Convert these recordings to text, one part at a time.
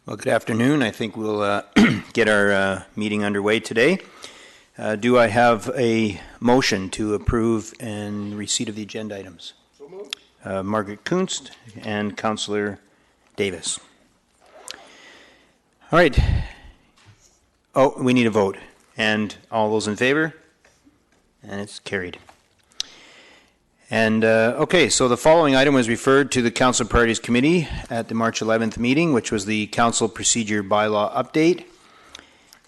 Well, good afternoon. I think we'll get our meeting underway today. Do I have a motion to approve and receipt of the agenda items? So moved. Margaret Kunst and Councillor Davis. All right. Oh, we need a vote. And all those in favor? And it's carried. And okay, so the following item was referred to the Council Priorities Committee at the March 11th meeting, which was the Council Procedure Bylaw Update.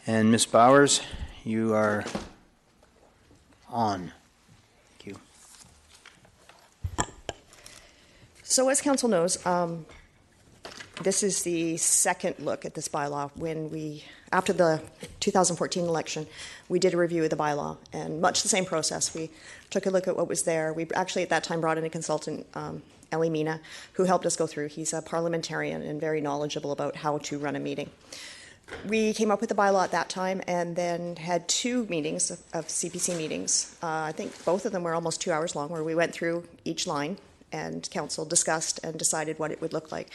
And Ms. Bowers, you are on. Thank you. So as Council knows, this is the second look at this bylaw. After the 2014 election, we did a review of the bylaw, and much the same process. We took a look at what was there. We actually at that time brought in a consultant, Ellie Mina, who helped us go through. He's a parliamentarian and very knowledgeable about how to run a meeting. We came up with the bylaw at that time and then had two meetings of CPC meetings. I think both of them were almost 2 hours long, where we went through each line and Council discussed and decided what it would look like.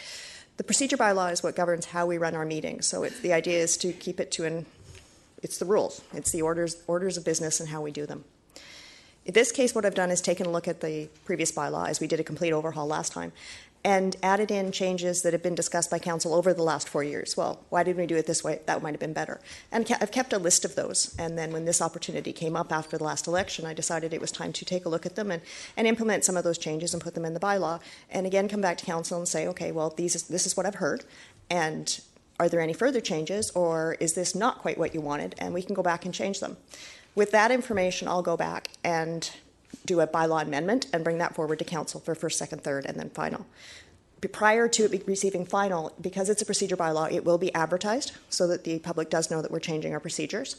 The procedure bylaw is what governs how we run our meetings. So the idea is to keep it to it's the rules. It's the orders of business and how we do them. In this case, what I've done is taken a look at the previous bylaw, as we did a complete overhaul last time, and added in changes that have been discussed by Council over the last 4 years. Well, why didn't we do it this way? That might have been better. And I've kept a list of those. And then when this opportunity came up after the last election, I decided it was time to take a look at them and implement some of those changes and put them in the bylaw. And again, come back to Council and say, okay, well, this is what I've heard. And are there any further changes, or is this not quite what you wanted? And we can go back and change them. With that information, I'll go back and do a bylaw amendment and bring that forward to Council for first, second, third, and then final. Prior to it receiving final, because it's a procedure bylaw, it will be advertised so that the public does know that we're changing our procedures.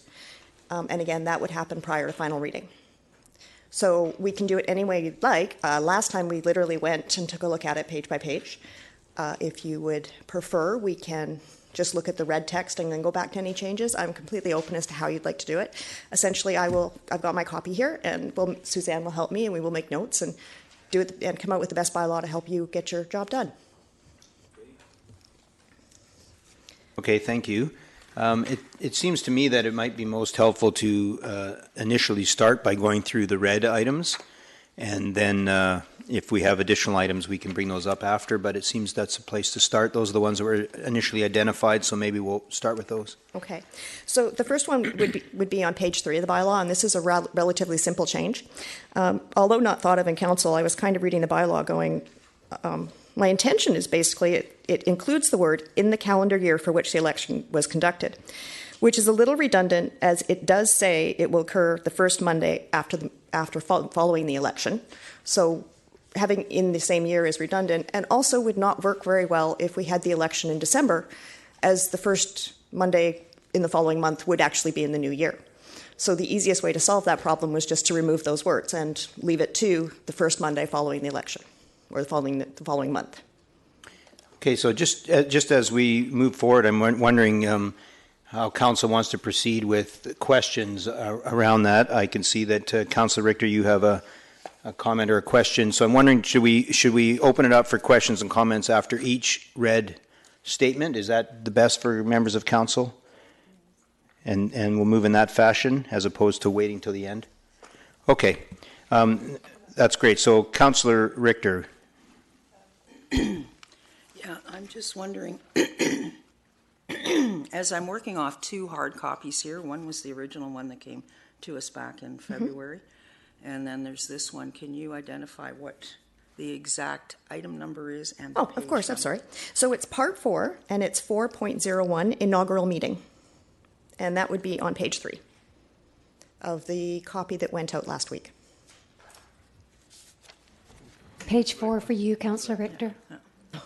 And again, that would happen prior to final reading. So we can do it any way you'd like. Last time we literally went and took a look at it page by page. If you would prefer, we can just look at the red text and then go back to any changes. I'm completely open as to how you'd like to do it. Essentially, I've got my copy here, and Suzanne will help me, and we will make notes and do it and come out with the best bylaw to help you get your job done. Okay, thank you. It seems to me that it might be most helpful to initially start by going through the red items, and then if we have additional items, we can bring those up after, but it seems that's a place to start. Those are the ones that were initially identified, so maybe we'll start with those. Okay. So the first one would be on page 3 of the bylaw, and this is a relatively simple change. Although not thought of in Council, I was kind of reading the bylaw going, my intention is basically it includes the word in the calendar year for which the election was conducted, which is a little redundant, as it does say it will occur the first Monday after following the election. So having in the same year is redundant, and also would not work very well if we had the election in December, as the first Monday in the following month would actually be in the new year. So the easiest way to solve that problem was just to remove those words and leave it to the first Monday following the election, or the following month. Okay, so just as we move forward, I'm wondering how Council wants to proceed with questions around that. I can see that Councillor Richter, you have a comment or a question. So I'm wondering, should we open it up for questions and comments after each read statement? Is that the best for members of Council? And we'll move in that fashion as opposed to waiting till the end? Okay, that's great. So Councillor Richter. Yeah, I'm just wondering, as I'm working off 2 hard copies here, one was the original one that came to us back in February, and then there's this one. Can you identify what the exact item number is? And of course, I'm sorry. So it's part 4, and it's 4.01, inaugural meeting. And that would be on page 3 of the copy that went out last week. Page 4 for you, Councillor Richter. Oh.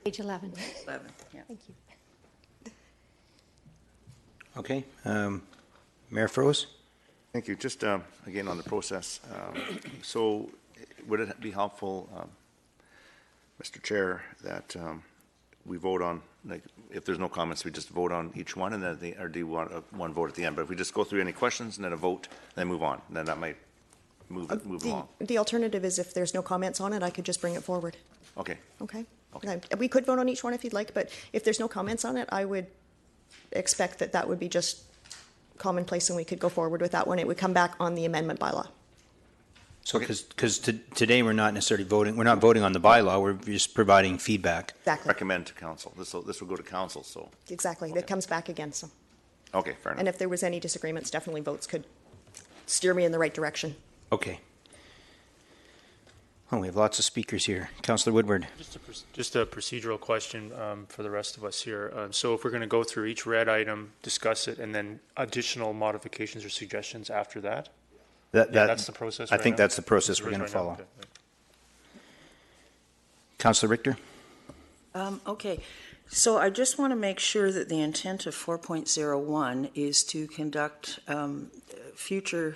Page 11. 11, yeah. Thank you. Okay, Mayor Froese. Thank you. Just again on the process. So would it be helpful, Mr. Chair, that we vote on, like, if there's no comments, we just vote on each one, and then or do you want one vote at the end? But if we just go through any questions and then a vote, then move on, then that might move along. The alternative is if there's no comments on it, I could just bring it forward. Okay, Okay? Okay. We could vote on each one if you'd like, but if there's no comments on it, I would expect that that would be just commonplace and we could go forward with that one. It would come back on the amendment bylaw. So, because today we're not necessarily voting, we're not voting on the bylaw, we're just providing feedback. Exactly. recommend to council. This will go to council, so, Exactly. That comes back again, so. okay, fair And enough. if there was any disagreements, definitely votes could steer me in the right direction. Okay. Oh, we have lots of speakers here. Councillor Woodward. Just a procedural question for the rest of us here. So if we're going to go through each red item, discuss it, and then additional modifications or suggestions after that? That's the process I right think now? that's the process we're Right going to now? follow. Okay. Councillor Richter? Okay, so I just want to make sure that the intent of 4.01 is to conduct future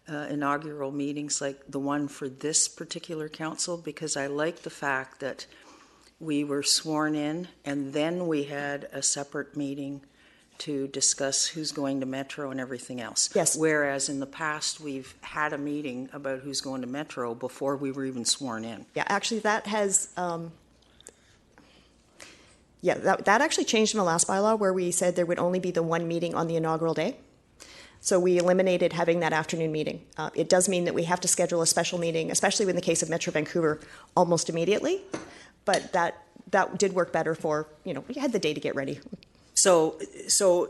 inaugural meetings like the one for this particular council, because I like the fact that we were sworn in and then we had a separate meeting to discuss who's going to Metro and everything else. Yes. Whereas in the past, we've had a meeting about who's going to Metro before we were even sworn in. Yeah, actually, that has, that actually changed in the last bylaw where we said there would only be the one meeting on the inaugural day. So we eliminated having that afternoon meeting. It does mean that we have to schedule a special meeting, especially in the case of Metro Vancouver, almost immediately. But that did work better for, we had the day to get ready. So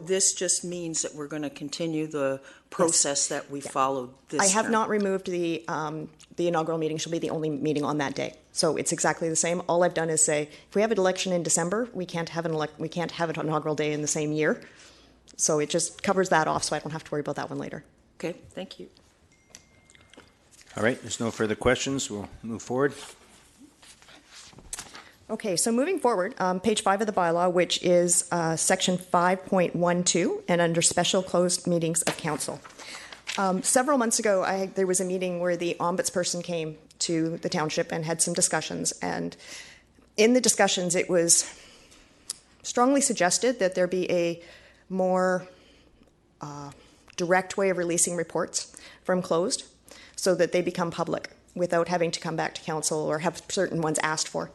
this just means that we're going to continue the process that we followed this I have term. not removed the inaugural meeting. Shall be the only meeting on that day. So it's exactly the same. All I've done is say, if we have an election in December, we can't have an inaugural day in the same year. So it just covers that off, so I don't have to worry about that one later. Okay, thank you. All right, there's no further questions. We'll move forward. Okay, so moving forward, page 5 of the bylaw, which is section 5.12, and under special closed meetings of council. Several months ago, there was a meeting where the ombudsperson came to the township and had some discussions. And in the discussions, it was strongly suggested that there be a more direct way of releasing reports from closed so that they become public without having to come back to council or have certain ones asked for.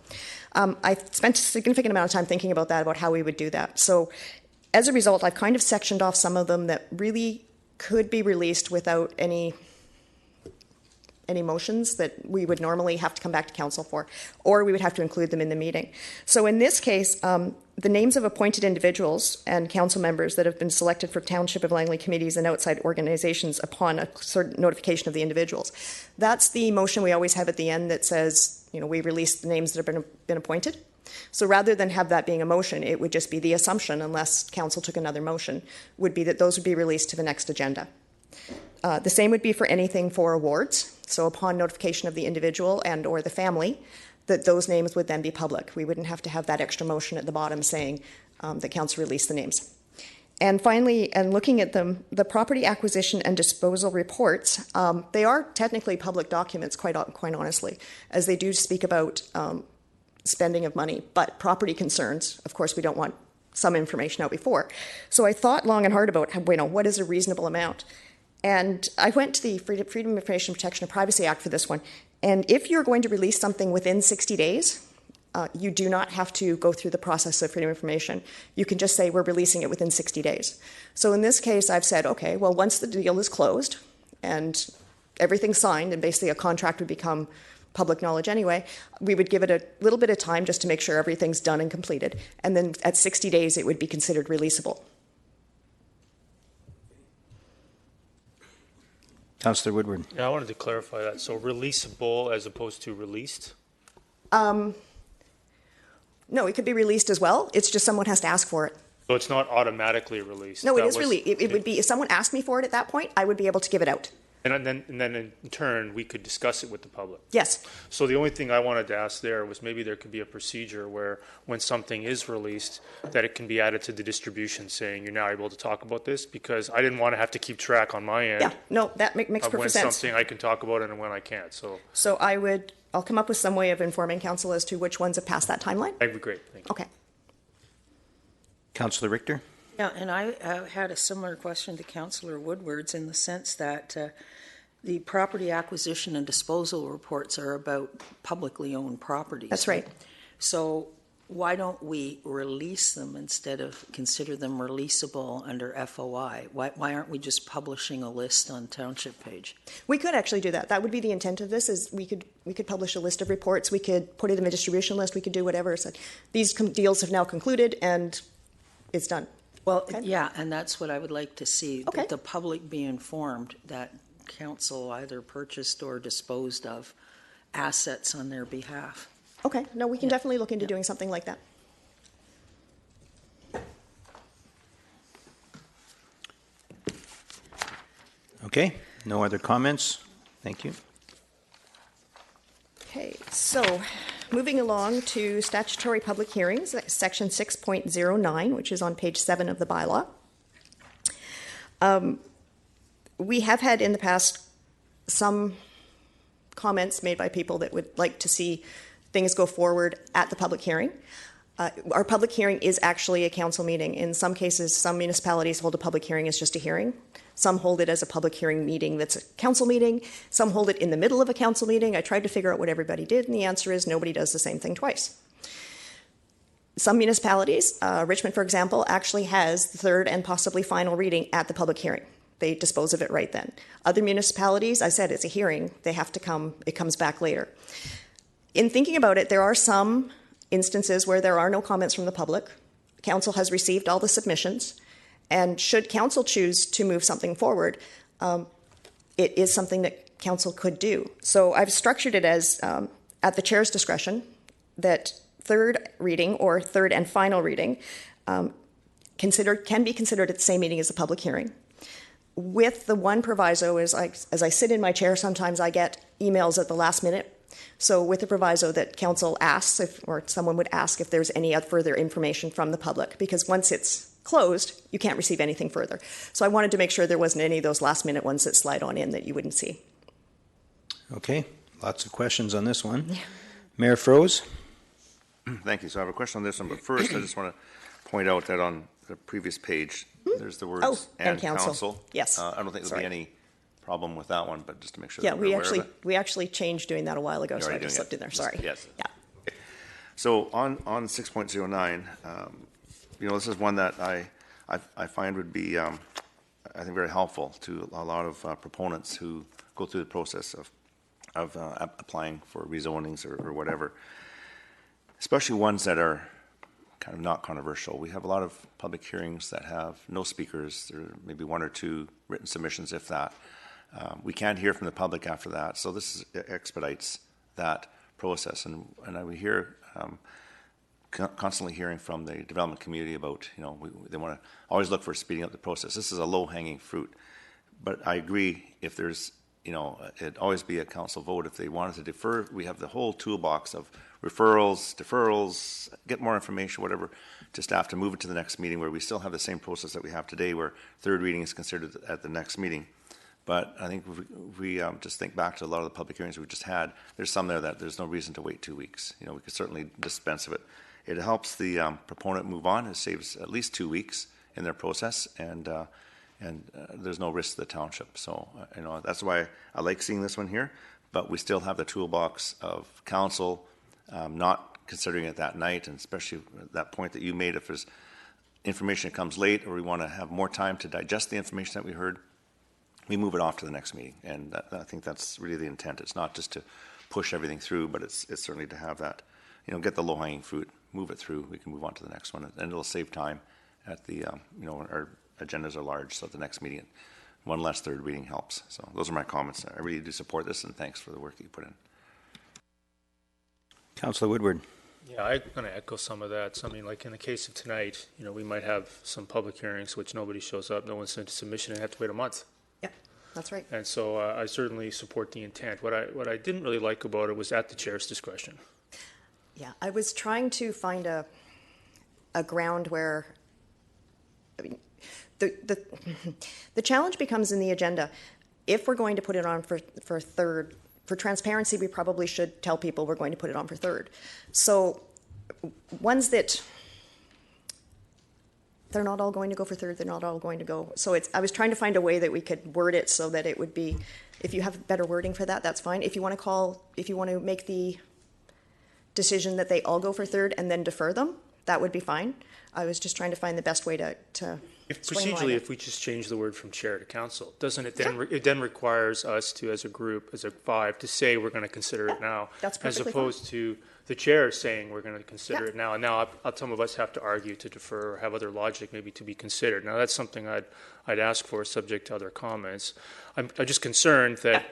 I spent a significant amount of time thinking about that, about how we would do that. So as a result, I've kind of sectioned off some of them that really could be released without any motions that we would normally have to come back to council for, or we would have to include them in the meeting. So in this case, the names of appointed individuals and council members that have been selected for Township of Langley committees and outside organizations upon a certain notification of the individuals. That's the motion we always have at the end that says, we release the names that have been appointed. So rather than have that being a motion, it would just be the assumption, unless council took another motion, would be that those would be released to the next agenda. The same would be for anything for awards. So upon notification of the individual and or the family, that those names would then be public. We wouldn't have to have that extra motion at the bottom saying that council released the names. And finally, and looking at them, the property acquisition and disposal reports, they are technically public documents, quite honestly, as they do speak about spending of money. But property concerns, of course, we don't want some information out before. So I thought long and hard about, what is a reasonable amount? And I went to the Freedom of Information Protection and Privacy Act for this one. And if you're going to release something within 60 days, you do not have to go through the process of freedom of information. You can just say we're releasing it within 60 days. So in this case, I've said, okay, well, once the deal is closed and everything's signed and basically a contract would become public knowledge anyway, we would give it a little bit of time just to make sure everything's done and completed. And then at 60 days, it would be considered releasable. Councillor Woodward. Yeah, I wanted to clarify that. So releasable as opposed to released? No, it could be released as well. It's just someone has to ask for it. So it's not automatically released? No, it That is was- really. It would be, if someone asked me for it at that point, I would be able to give it out. And then in turn, we could discuss it with the public. Yes. So the only thing I wanted to ask there was maybe there could be a procedure where when something is released, that it can be added to the distribution saying you're now able to talk about this, because I didn't want to have to keep track on my end Yeah. No, that makes of when perfect sense. something I can talk about and when I can't. So So I'll come up with some way of informing council as to which ones have passed that timeline. that'd be great. Thank you. Okay. Councillor Richter. Yeah, and I had a similar question to Councillor Woodward's in the sense that The property acquisition and disposal reports are about publicly owned properties. That's right. So why don't we release them instead of consider them releasable under FOI? Why aren't we just publishing a list on township page? We could actually do that. That would be the intent of this, is we could publish a list of reports. We could put it in the distribution list. We could do whatever. So these deals have now concluded and it's done. Well, Okay. yeah, and that's what I would like to see, Okay. that the public be informed that council either purchased or disposed of assets on their behalf. Okay, no, we can definitely look into doing something like that. Okay, no other comments? Thank you. Okay, so moving along to statutory public hearings, section 6.09, which is on page 7 of the bylaw. We have had in the past some comments made by people that would like to see things go forward at the public hearing. Our public hearing is actually a council meeting. In some cases, some municipalities hold a public hearing as just a hearing. Some hold it as a public hearing meeting that's a council meeting. Some hold it in the middle of a council meeting. I tried to figure out what everybody did, and the answer is nobody does the same thing twice. Some municipalities, Richmond, for example, actually has the third and possibly final reading at the public hearing. They dispose of it right then. Other municipalities, I said it's a hearing. They have to come, it comes back later. In thinking about it, there are some instances where there are no comments from the public. Council has received all the submissions, and should council choose to move something forward, it is something that council could do. So I've structured it as at the chair's discretion that third reading or third and final reading can be considered at the same meeting as a public hearing. With the one proviso is, as I sit in my chair, sometimes I get emails at the last minute. So with the proviso that council asks, or someone would ask if there's any further information from the public, because once it's closed, you can't receive anything further. So I wanted to make sure there wasn't any of those last minute ones that slide on in that you wouldn't see. Okay, lots of questions on this one. Mayor Froese? Thank you. So I have a question on this one, but first I just want to point out that on the previous page, there's the words Oh, and council. Yes. I don't think there'll Sorry. be any problem with that one, but just to make sure Yeah, that we're aware of it. we actually changed doing that a while ago, You're so I already just doing slipped it. in there. Sorry. Yes. Yeah. So on 6.09, this is one that I find would be, I think, very helpful to a lot of proponents who go through the process of applying for rezonings or whatever, especially ones that are kind of not controversial. We have a lot of public hearings that have no speakers. There are maybe one or two written submissions, if that. We can't hear from the public after that, so this expedites that process. And we hear constantly hearing from the development community about, they want to always look for speeding up the process. This is a low-hanging fruit, but I agree if there's, it'd always be a council vote. If they wanted to defer, we have the whole toolbox of referrals, deferrals, get more information, whatever, to staff to move it to the next meeting, where we still have the same process that we have today, where third reading is considered at the next meeting. But I think if we just think back to a lot of the public hearings we just had, there's some there that there's no reason to wait 2 weeks. We could certainly dispense of it. It helps the proponent move on. It saves at least 2 weeks in their process, and there's no risk to the township. So, that's why I like seeing this one here. But we still have the toolbox of council not considering it that night, and especially that point that you made, if there's information that comes late or we want to have more time to digest the information that we heard, we move it off to the next meeting. And I think that's really the intent. It's not just to push everything through, but it's certainly to have that, get the low-hanging fruit, move it through, we can move on to the next one, and it'll save time at the, our agendas are large, so at the next meeting, one less third reading helps. So those are my comments. I really do support this, and thanks for the work that you put in. Councillor Woodward? Yeah, I'm going to echo some of that. So, I mean, like in the case of tonight, we might have some public hearings which nobody shows up, no one sent a submission, and have to wait a month. Yeah, that's right. And so I certainly support the intent. What I didn't really like about it was at the chair's discretion. Yeah, I was trying to find a ground where, the challenge becomes in the agenda. If we're going to put it on for third, for transparency, we probably should tell people we're going to put it on for third. So ones that they're not all going to go for third, they're not all going to go. So I was trying to find a way that we could word it so that it would be, if you have better wording for that, that's fine. If you want to make the decision that they all go for third and then defer them, that would be fine. I was just trying to find the best way to If streamline procedurally, it. if we just change the word from chair to council, doesn't it then, it then requires us to, as a group, as a 5, to say we're going to consider it now? That's as perfectly fine. opposed to the chair saying we're going to consider Yeah. it now. And now some of us have to argue to defer or have other logic maybe to be considered. Now, that's something I'd ask for, subject to other comments. I'm just concerned that,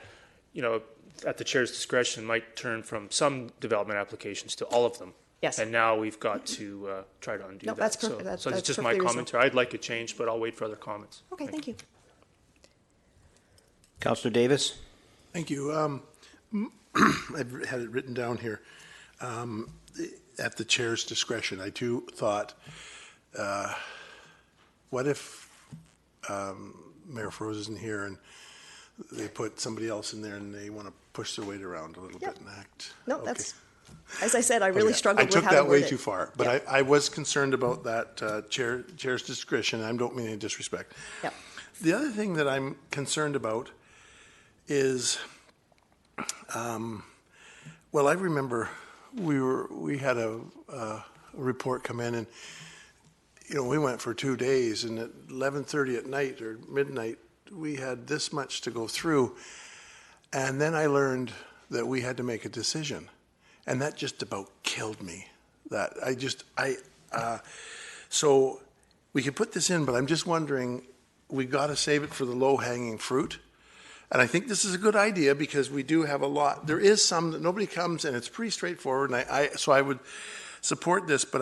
you know, at the chair's discretion, might turn from some development applications to all of them. Yes. And now we've got to try to undo No, that. that's perfect. So That's it's just my perfectly reasonable. commentary. I'd like it changed, but I'll wait for other comments. Okay, thank you. Councillor Davis? Thank you. I've had it written down here. At the chair's discretion, I too thought, what if Mayor Froese isn't here and they put somebody else in there and they want to push their weight around a little Yep. bit and act? No, Okay. that's, as I said, I really Okay. struggled with how to I took that word way it. too far, but Yep. I was concerned about that chair's discretion. I don't mean any disrespect. Yep. The other thing that I'm concerned about is, well, I remember we had a report come in, and we went for 2 days, and at 11:30 at night or midnight, we had this much to go through, and then I learned that we had to make a decision, and that just about killed me. So we could put this in, but I'm just wondering, we got to save it for the low-hanging fruit. And I think this is a good idea because we do have a lot. There is some that nobody comes, and it's pretty straightforward. And so I would support this, but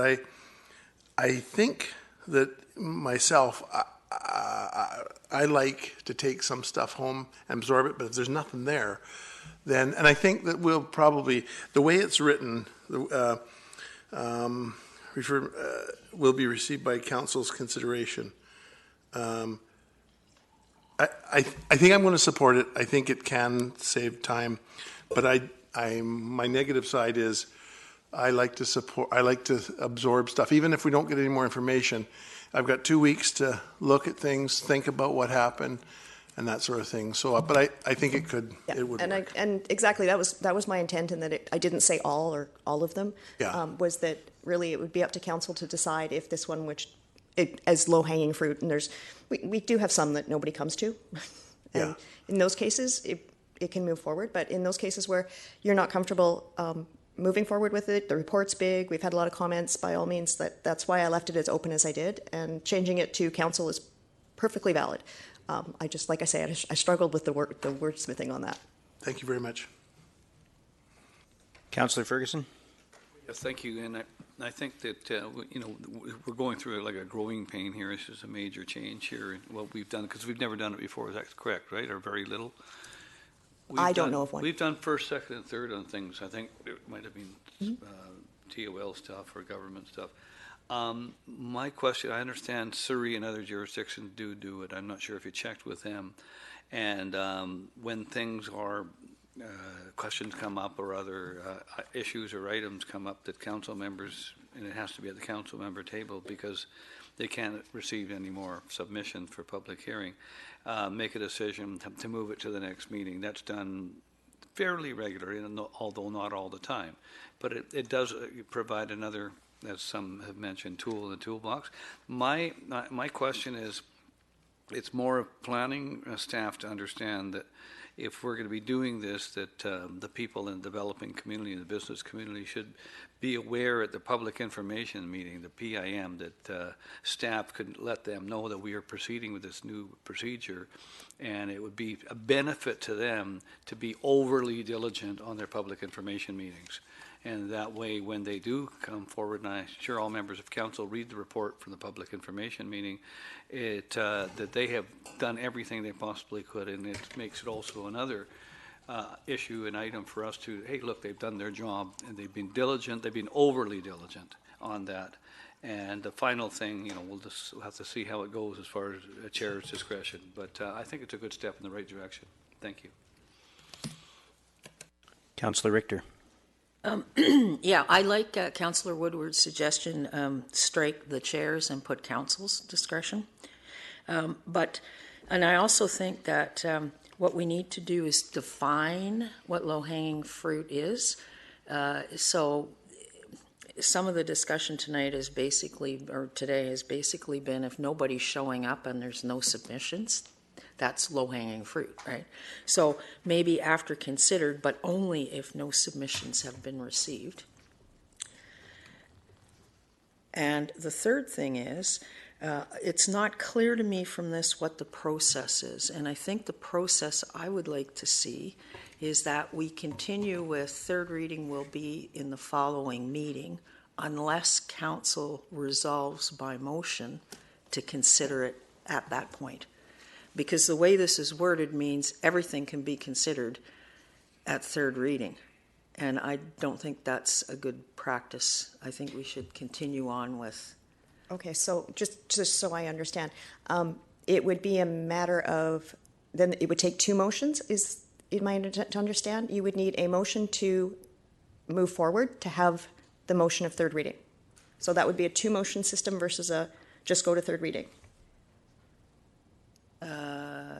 I think that myself, I like to take some stuff home and absorb it. But if there's nothing there, then, and I think that we'll probably, the way it's written, will be received by council's consideration. I think I'm going to support it. I think it can save time, but my negative side is I like to absorb stuff, even if we don't get any more information. I've got 2 weeks to look at things, think about what happened, and that sort of thing. So, but I think it would work. And exactly, that was my intent, in that I didn't say all or all of them. Yeah. Was that really it would be up to council to decide if this one, as low-hanging fruit, and we do have some that nobody comes to. And Yeah. in those cases, it can move forward. But in those cases where you're not comfortable moving forward with it, the report's big, we've had a lot of comments, by all means, that's why I left it as open as I did, and changing it to council is perfectly valid. I just, like I say, I struggled with the wordsmithing on that. Thank you very much. Councillor Ferguson? Yes, thank you. And I think that, we're going through like a growing pain here. This is a major change here in what we've done, because we've never done it before. Is that correct, right? Or very little? I don't know of one. We've done first, second, and third on things. I think it might have been TOL stuff or government stuff. My question, I understand Surrey and other jurisdictions do it. I'm not sure if you checked with them. And when things are, questions come up or other issues or items come up that council members, and it has to be at the council member table because they can't receive any more submission for public hearing, make a decision to move it to the next meeting. That's done fairly regularly, although not all the time. But it does provide another, as some have mentioned, tool in the toolbox. My question is, it's more of planning staff to understand that if we're going to be doing this, that the people in the developing community and the business community should be aware at the public information meeting, the PIM, that staff could let them know that we are proceeding with this new procedure, and it would be a benefit to them to be overly diligent on their public information meetings. And that way, when they do come forward, and I'm sure all members of council read the report from the public information meeting, that they have done everything they possibly could, and it makes it also another issue, an item for us to, hey, look, they've done their job, and they've been diligent, they've been overly diligent on that. And the final thing, we'll have to see how it goes as far as a chair's discretion. But I think it's a good step in the right direction. Thank you. Councillor Richter? Yeah, I like Councillor Woodward's suggestion, strike the chairs and put council's discretion. And I also think that what we need to do is define what low-hanging fruit is. So some of the discussion tonight is basically, or today has basically been, if nobody's showing up and there's no submissions, that's low-hanging fruit, right? So maybe after considered, but only if no submissions have been received. And the third thing is, it's not clear to me from this what the process is. And I think the process I would like to see is that we continue with third reading will be in the following meeting unless council resolves by motion to consider it at that point. Because the way this is worded means everything can be considered at third reading. And I don't think that's a good practice. I think we should continue on with. Okay, so just so I understand, it would be a matter of, then it would take two motions, is it my to understand? You would need a motion to move forward to have the motion of third reading. So that would be a two-motion system versus a just go to third reading.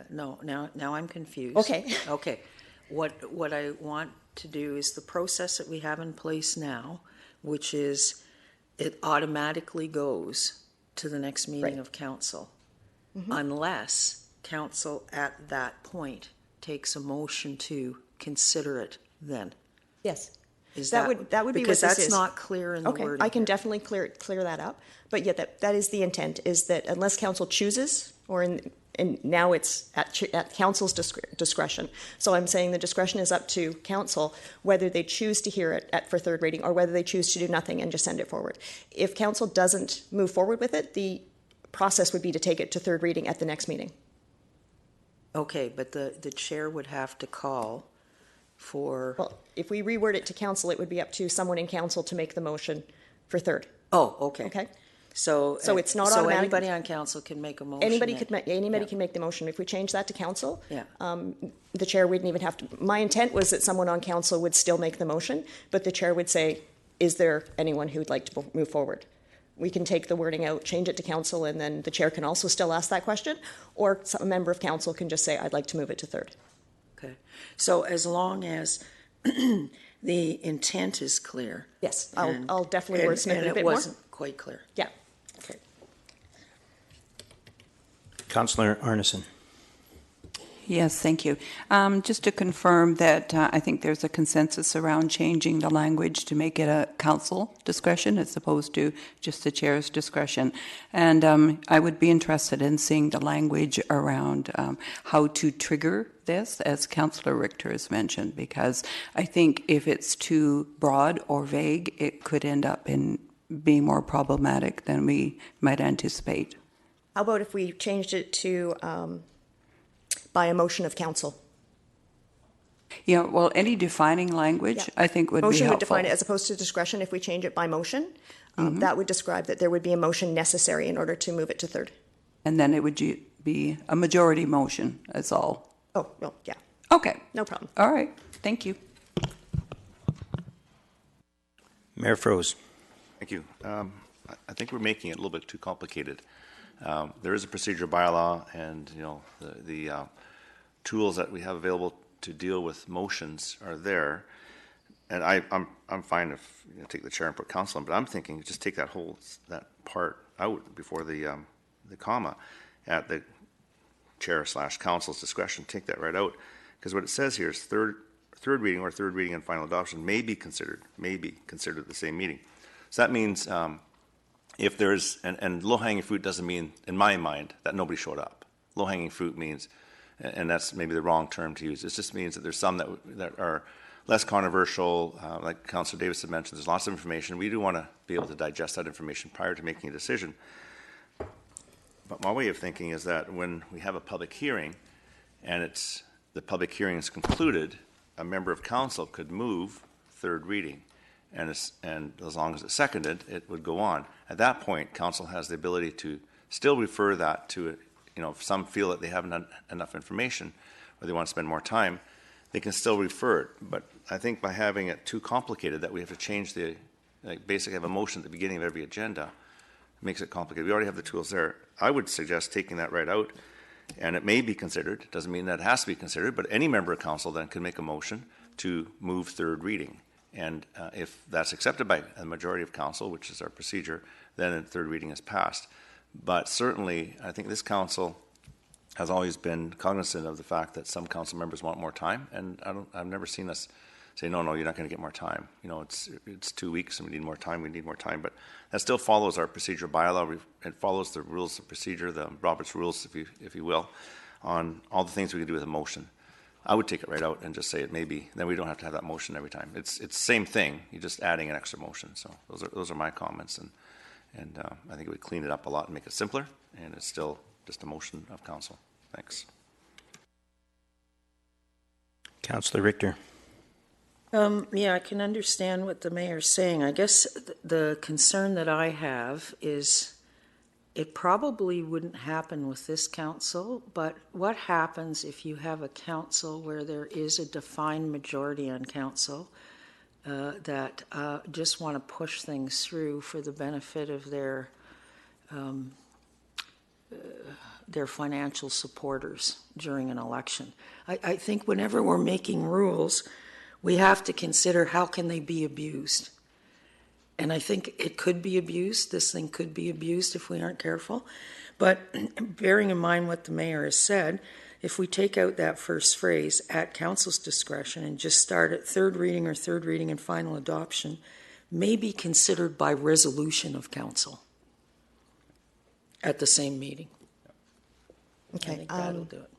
No, now I'm confused. Okay. Okay. What I want to do is the process that we have in place now, which is it automatically goes to the next meeting Right. of council, unless council at that point takes a motion to consider it then. Yes. Is That would be what because this that's is. not clear in the Okay, wording. I can definitely clear that up. But yet that is the intent, is that unless council chooses, or and now it's at council's discretion. So I'm saying the discretion is up to council whether they choose to hear it for third reading or whether they choose to do nothing and just send it forward. If council doesn't move forward with it, the process would be to take it to third reading at the next meeting. Okay, but the chair would have to call for. Well, if we reword it to council, it would be up to someone in council to make the motion for third. Oh, okay. Okay? So it's not so automatic. anybody on council can make a motion. Anybody then? can make the motion. If we change that to council, Yeah. The chair wouldn't even have to. My intent was that someone on council would still make the motion, but the chair would say, "Is there anyone who would like to move forward?" We can take the wording out, change it to council, and then the chair can also still ask that question, or a member of council can just say, "I'd like to move it to third." Okay. So as long as the intent is clear. Yes, and- I'll definitely wordsmith it a bit it more. wasn't quite clear. Yeah. Okay. Councillor Arneson. Yes, thank you. Just to confirm that I think there's a consensus around changing the language to make it a council discretion as opposed to just the chair's discretion. And I would be interested in seeing the language around how to trigger this, as Councillor Richter has mentioned, because I think if it's too broad or vague, it could end up in being more problematic than we might anticipate. How about if we changed it to by a motion of council? Yeah, well, any defining language, Yeah. I think, would be Motion helpful. would define it as opposed to discretion. If we change it by motion, that would describe that there would be a motion necessary in order to move it to third. And then it would be a majority motion, that's all. Oh, well, yeah, Okay. no problem. All right. Thank you. Mayor Froese. Thank you. I think we're making it a little bit too complicated. There is a procedural bylaw, and the tools that we have available to deal with motions are there. And I'm fine if take the chair and put council in, but I'm thinking just take that part out before the comma at the chair / council's discretion. Take that right out, because what it says here is third reading or third reading and final adoption may be considered at the same meeting. So that means if there's, and low-hanging fruit doesn't mean, in my mind, that nobody showed up. Low-hanging fruit means, and that's maybe the wrong term to use, it just means that there's some that are less controversial, like Councillor Davis had mentioned, there's lots of information. We do want to be able to digest that information prior to making a decision. But my way of thinking is that when we have a public hearing, and the public hearing is concluded, a member of council could move third reading. And as long as it's seconded, it would go on. At that point, council has the ability to still refer that to, if some feel that they haven't had enough information or they want to spend more time, they can still refer it. But I think by having it too complicated that we have to change the, basically have a motion at the beginning of every agenda, makes it complicated. We already have the tools there. I would suggest taking that right out, and it may be considered. It doesn't mean that it has to be considered, but any member of council then can make a motion to move third reading. And if that's accepted by a majority of council, which is our procedure, then a third reading is passed. But certainly, I think this council has always been cognizant of the fact that some council members want more time, and I've never seen us say, no, you're not going to get more time. You know, it's 2 weeks and we need more time, but that still follows our procedure bylaw. It follows the rules of procedure, the Robert's rules, if you will, on all the things we can do with a motion. I would take it right out and just say it may be, then we don't have to have that motion every time. It's the same thing, you're just adding an extra motion. So those are my comments, and I think it would clean it up a lot and make it simpler, and it's still just a motion of council. Thanks. Councillor Richter. Yeah, I can understand what the mayor's saying. I guess the concern that I have is it probably wouldn't happen with this council, but what happens if you have a council where there is a defined majority on council that just want to push things through for the benefit of their financial supporters during an election? I think whenever we're making rules, we have to consider how can they be abused. And I think it could be abused. This thing could be abused if we aren't careful. But bearing in mind what the mayor has said, if we take out that first phrase, at council's discretion, and just start at third reading or third reading and final adoption, may be considered by resolution of council at the same meeting. Okay. I think that'll do it.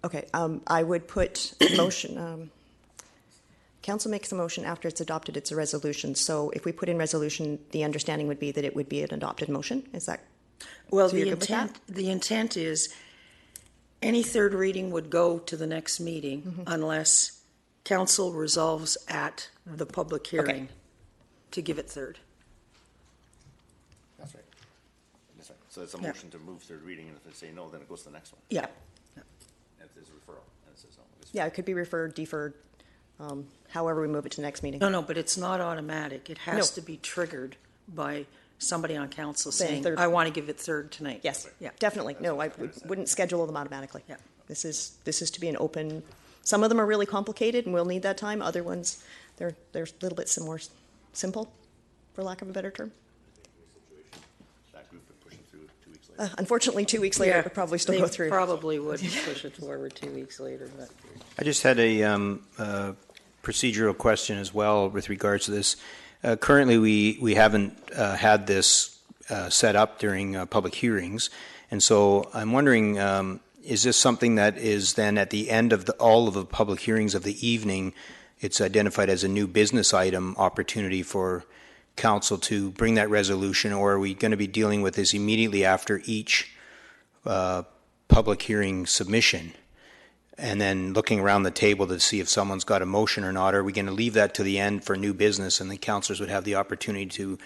Okay, I would put motion, council makes a motion after it's adopted, it's a resolution. So if we put in resolution, the understanding would be that it would be an adopted motion. Is that? Well, so the intent is any third reading would go to the next meeting unless council resolves at the public hearing to give it third. That's right. That's right. So it's a motion to move third reading, and if they say no, then it goes to the next one. Yeah. If there's a referral, and it says no. Yeah, it could be referred, deferred, however we move it to the next meeting. No, but it's not automatic. It has No. to be triggered by somebody on council Saying saying, third. I want to give it third tonight. Yes, Yeah. definitely. No, I wouldn't schedule them automatically. Yeah. This is to be an open, some of them are really complicated and we'll need that time. Other ones, they're a little bit more simple, for lack of a better term. That group would push it through 2 weeks later. Unfortunately, 2 weeks later, it would probably still go They through. probably would push it forward 2 weeks later, but. I just had a procedural question as well with regards to this. Currently, we haven't had this set up during public hearings, and so I'm wondering, is this something that is then at the end of all of the public hearings of the evening, it's identified as a new business item opportunity for council to bring that resolution, or are we going to be dealing with this immediately after each public hearing submission? And then looking around the table to see if someone's got a motion or not, are we going to leave that to the end for new business and the councillors would have the opportunity to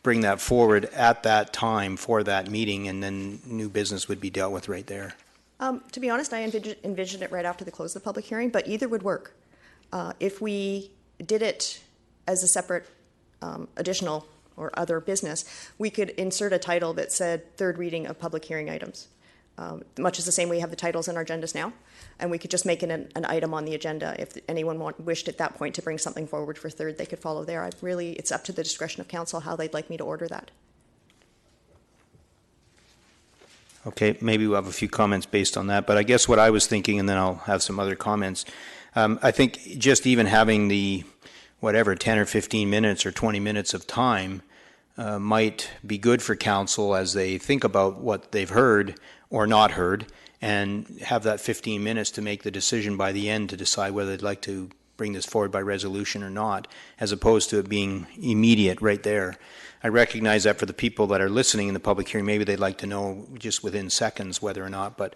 bring that forward at that time for that meeting, and then new business would be dealt with right there? To be honest, I envisioned it right after the close of the public hearing, but either would work. If we did it as a separate additional or other business, we could insert a title that said third reading of public hearing items. Much as the same way we have the titles in our agendas now, and we could just make it an item on the agenda. If anyone wished at that point to bring something forward for third, they could follow there. It's up to the discretion of council how they'd like me to order that. Okay, maybe we'll have a few comments based on that, but I guess what I was thinking, and then I'll have some other comments, I think just even having the, 10 or 15 minutes or 20 minutes of time might be good for council as they think about what they've heard or not heard, and have that 15 minutes to make the decision by the end to decide whether they'd like to bring this forward by resolution or not, as opposed to it being immediate right there. I recognize that for the people that are listening in the public hearing, maybe they'd like to know just within seconds whether or not, but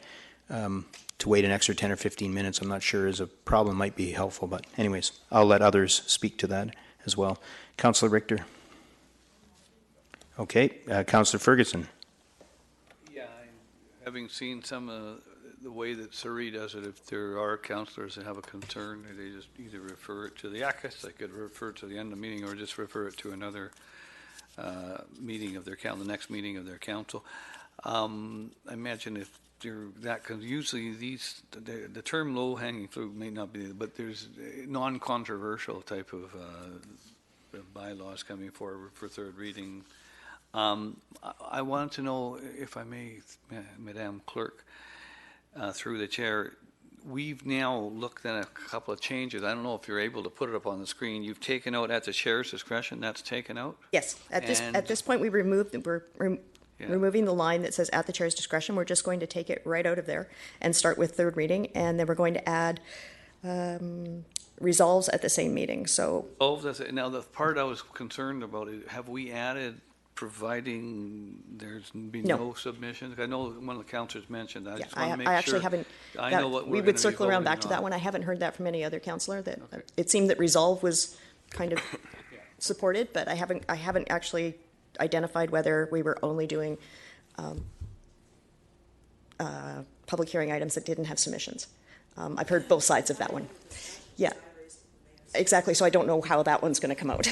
to wait an extra 10 or 15 minutes, I'm not sure is a problem, might be helpful. But anyways, I'll let others speak to that as well. Councillor Richter. Okay, Councillor Ferguson. Yeah, having seen some of the way that Surrey does it, if there are councillors that have a concern, they just either refer it to the ACUS, they could refer it to the end of the meeting, or just refer it to another meeting of their council, the next meeting of their council. I imagine if they're that, because usually the term low-hanging fruit may not be, but there's non-controversial type of bylaws coming forward for third reading. I wanted to know, if I may, Madam Clerk, through the chair, we've now looked at a couple of changes. I don't know if you're able to put it up on the screen. You've taken out at the chair's discretion. That's taken out? Yes, at this point, we're removing the line that says at the chair's discretion. We're just going to take it right out of there and start with third reading, and then we're going to add resolves at the same meeting. So Now, the part I was concerned about, have we added providing there's been no submissions? I know one of the councillors mentioned that. I actually haven't. I know what we would circle around back to that one. I haven't heard that from any other councillor. That it seemed that resolve was kind of supported, but I haven't actually identified whether we were only doing public hearing items that didn't have submissions. I've heard both sides of that one. Yeah, exactly. So I don't know how that one's going to come out.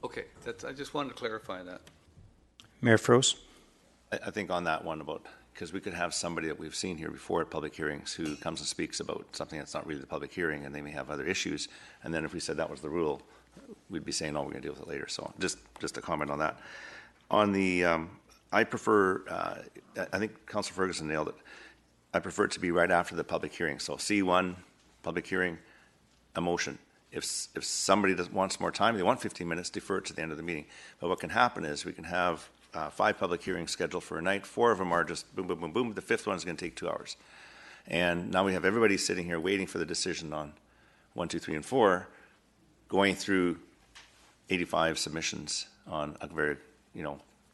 Okay, I just wanted to clarify that. Mayor Froese? I think on that one about, because we could have somebody that we've seen here before at public hearings who comes and speaks about something that's not really the public hearing, and they may have other issues, and then if we said that was the rule, we'd be saying, oh, we're going to deal with it later. So just a comment on that. On the, I prefer, I think Councillor Ferguson nailed it. I prefer it to be right after the public hearing. So C1, public hearing, a motion. If somebody wants more time, they want 15 minutes, defer it to the end of the meeting. But what can happen is we can have 5 public hearings scheduled for a night. 4 of them are just boom, boom, boom, boom. The 5th one is going to take 2 hours. And now we have everybody sitting here waiting for the decision on 1, 2, 3, and 4, going through 85 submissions on a very,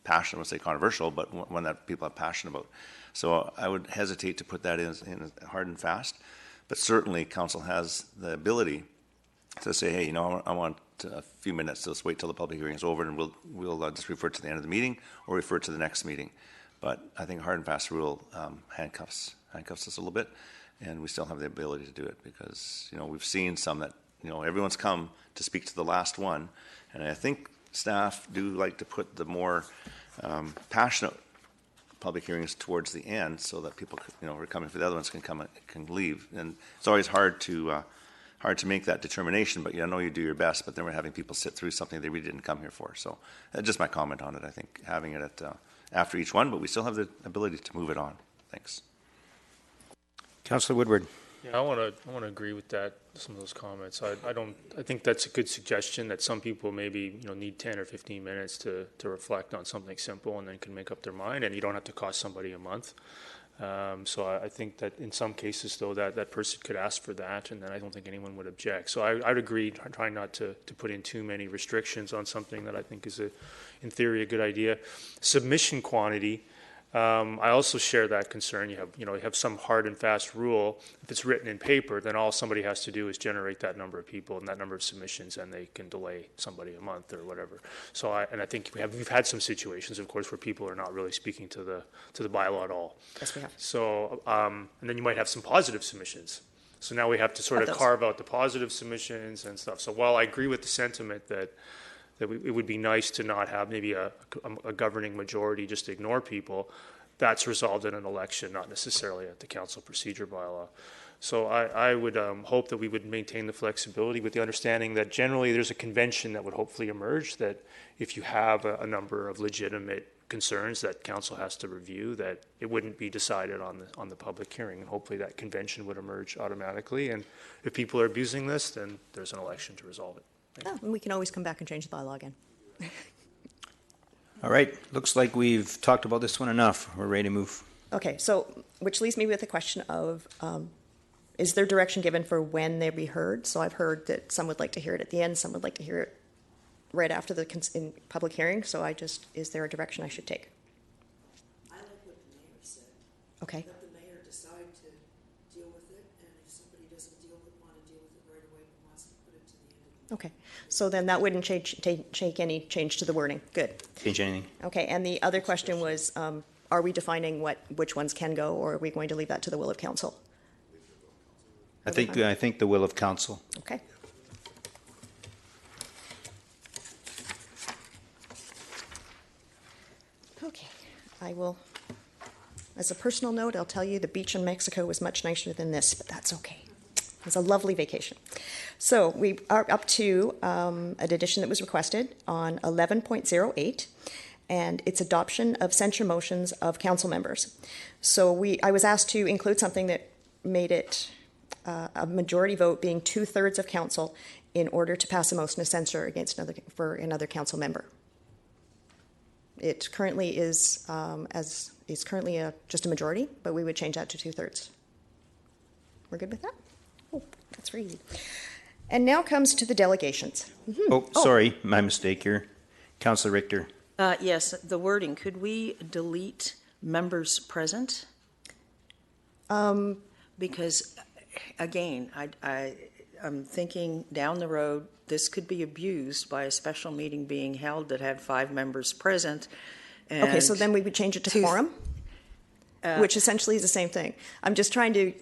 passionate, I would say controversial, but one that people have passion about. So I would hesitate to put that in hard and fast. But certainly council has the ability to say, hey, I want a few minutes, so let's wait till the public hearing is over, and we'll just refer to the end of the meeting or refer to the next meeting. But I think hard and fast rule handcuffs us a little bit, and we still have the ability to do it because we've seen some that everyone's come to speak to the last one, and I think staff do like to put the more passionate public hearings towards the end so that people who are coming for the other ones can leave, and it's always hard to make that determination, but I know you do your best, but then we're having people sit through something they really didn't come here for. So just my comment on it. I think having it at after each one, but we still have the ability to move it on. Thanks. Councillor Woodward. Yeah, I want to agree with that. Some of those comments. I think that's a good suggestion that some people maybe need 10 or 15 minutes to reflect on something simple and then can make up their mind, and you don't have to cost somebody a month. So I think that in some cases, though, that person could ask for that, and then I don't think anyone would object. So I'd agree, trying not to put in too many restrictions on something that I think is, in theory, a good idea. Submission quantity, I also share that concern. You have some hard and fast rule. If it's written in paper, then all somebody has to do is generate that number of people and that number of submissions, and they can delay somebody a month or whatever. So I think we've had some situations, of course, where people are not really speaking to the bylaw at all. Yes, we have. So and then you might have some positive submissions. So now we have to sort of carve out the positive submissions and stuff. So while I agree with the sentiment that it would be nice to not have maybe a governing majority just ignore people, that's resolved in an election, not necessarily at the council procedure bylaw. So I would hope that we would maintain the flexibility with the understanding that generally there's a convention that would hopefully emerge that if you have a number of legitimate concerns that council has to review, that it wouldn't be decided on the public hearing, and hopefully that convention would emerge automatically. And if people are abusing this, then there's an election to resolve it. Yeah, and we can always come back and change the bylaw again. All right. Looks like we've talked about this one enough. We're ready to move. Okay, so which leaves me with the question of, is there direction given for when they'll be heard? So I've heard that some would like to hear it at the end, some would like to hear it right after in public hearing. So is there a direction I should take? I like what the mayor said. Okay. Let the mayor decide to deal with it, and if somebody doesn't want to deal with it right away, but wants to put it to the end of the Okay, so then that wouldn't take any change to the wording. Good. Change anything? Okay, and the other question was are we defining which ones can go, or are we going to leave that to the will of council? I think the will of council. Okay. Okay, I will, as a personal note, I'll tell you the beach in Mexico was much nicer than this, but that's okay. It was a lovely vacation. So we are up to an addition that was requested on 11.08, and it's adoption of censure motions of council members. So I was asked to include something that made it a majority vote, being 2/3 of council, in order to pass a motion of censure against another council member. It currently is just a majority, but we would change that to 2/3. We're good with that? Oh, that's very easy. And now comes to the delegations. Oh, sorry, my mistake here. Councillor Richter. Yes, the wording, could we delete members present? Because, again, I'm thinking down the road, this could be abused by a special meeting being held that had 5 members present. Okay, so then we would change it to quorum, which essentially is the same thing. I'm just trying to,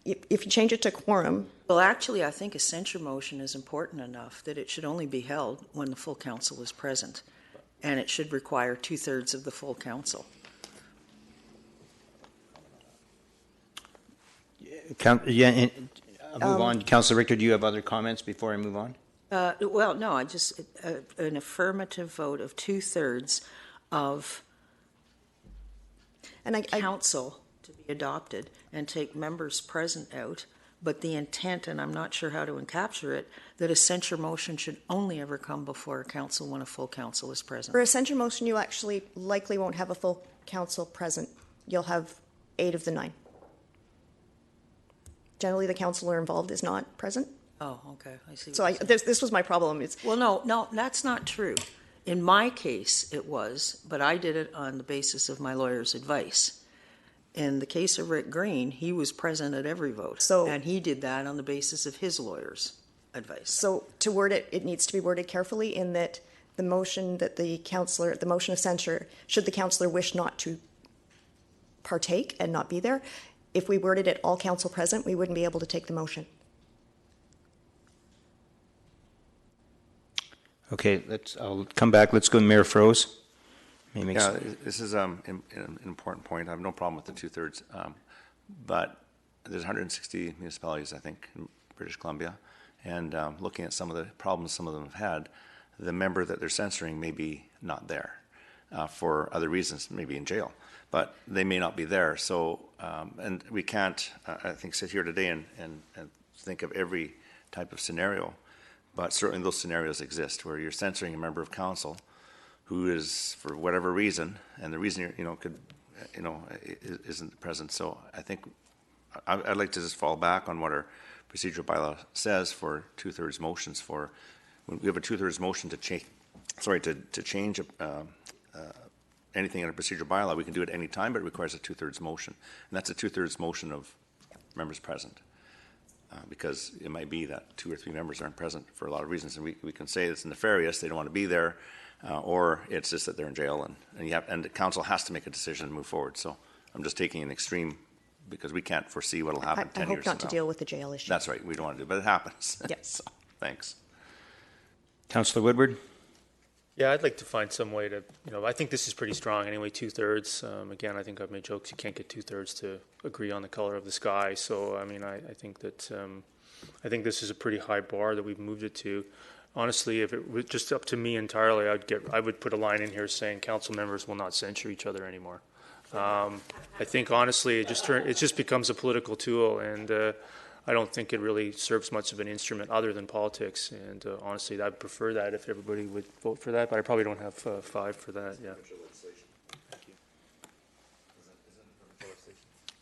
if you change it to quorum. Well, actually, I think a censure motion is important enough that it should only be held when the full council is present, and it should require 2/3 of the full council. I'll move on. Councillor Richter, do you have other comments before I move on? Well, no, an affirmative vote of 2/3 of council to be adopted and take members present out, but the intent, and I'm not sure how to encapture it, that a censure motion should only ever come before a council when a full council is present. For a censure motion, you actually likely won't have a full council present. You'll have 8 of the 9. Generally, the councillor involved is not present. Oh, okay, I see. So this was my problem. Well, no, that's not true. In my case, it was, but I did it on the basis of my lawyer's advice. In the case of Rick Green, he was present at every vote, and he did that on the basis of his lawyer's advice. So to word it, it needs to be worded carefully in that the motion of censure, should the councillor wish not to partake and not be there, if we worded it all council present, we wouldn't be able to take the motion. Okay, I'll come back. Let's go to Mayor Froese. Yeah, this is an important point. I have no problem with the 2/3, but there's 160 municipalities, I think, in British Columbia, and looking at some of the problems some of them have had, the member that they're censoring may be not there for other reasons, maybe in jail, but they may not be there. So, and we can't, I think, sit here today and think of every type of scenario, but certainly those scenarios exist where you're censoring a member of council who is, for whatever reason, and the reason isn't present. So I think I'd like to just fall back on what our procedural bylaw says for 2/3 motions. For when we have a 2/3 motion to change, to change anything in a procedural bylaw, we can do it any time, but it requires a 2/3 motion, and that's a 2/3 motion of members present. Because it might be that 2 or 3 members aren't present for a lot of reasons, and we can say it's nefarious, they don't want to be there, or it's just that they're in jail, and the council has to make a decision and move forward. So I'm just taking an extreme because we can't foresee what will happen 10 years from now. I hope not to deal with the jail issue. That's right, we don't want to do it, but it happens. Yes. So, thanks. Councillor Woodward. Yeah, I'd like to find some way to, I think this is pretty strong anyway, 2/3. Again, I think I've made jokes, you can't get 2/3 to agree on the color of the sky. So, I mean, I think that, I think this is a pretty high bar that we've moved it to. Honestly, if it was just up to me entirely, I would put a line in here saying council members will not censure each other anymore. I think honestly, it just becomes a political tool, and I don't think it really serves much of an instrument other than politics. And honestly, I'd prefer that if everybody would vote for that, but I probably don't have 5 for that. Yeah.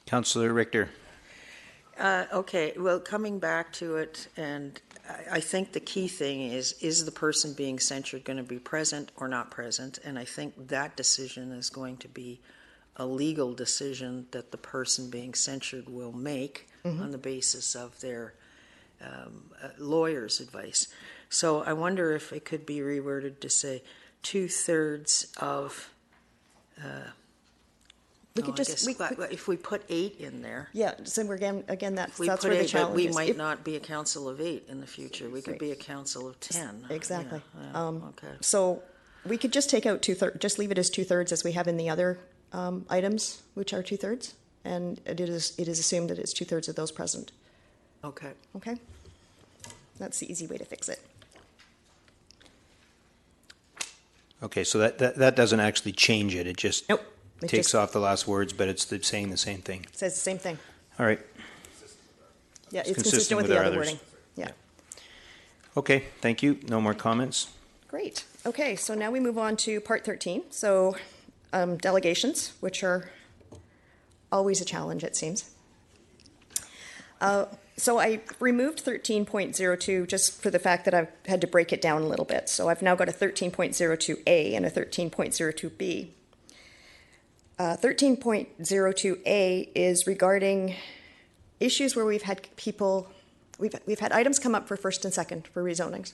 Councillor Richter. Okay, well, coming back to it, and I think the key thing is the person being censured going to be present or not present? And I think that decision is going to be a legal decision that the person being censured will make on the basis of their lawyer's advice. So I wonder if it could be reworded to say 2/3 of We Oh, could I just, guess, we, but if we put 8 in there, yeah, so we're again, if we that's put where the 8, but challenge we is. might If- not be a council of 8 in the future. We could be a council of 10. Exactly. Yeah, okay. So we could just take out just leave it as 2/3 as we have in the other items, which are 2/3, and it is assumed that it's 2/3 of those present. Okay. Okay? That's the easy way to fix it. Okay, so that doesn't actually change it. It just Nope. It takes just off the last words, but it's saying the same thing. says the same thing. All right. Yeah, it's consistent consistent with with the our other others. wording. Yeah. Okay, thank you. No more comments? Great. Okay, so now we move on to part 13. So delegations, which are always a challenge, it seems. So I removed 13.02 just for the fact that I've had to break it down a little bit. So I've now got a 13.02A and a 13.02B. 13.02A is regarding issues where we've had we've had items come up for first and second for rezonings.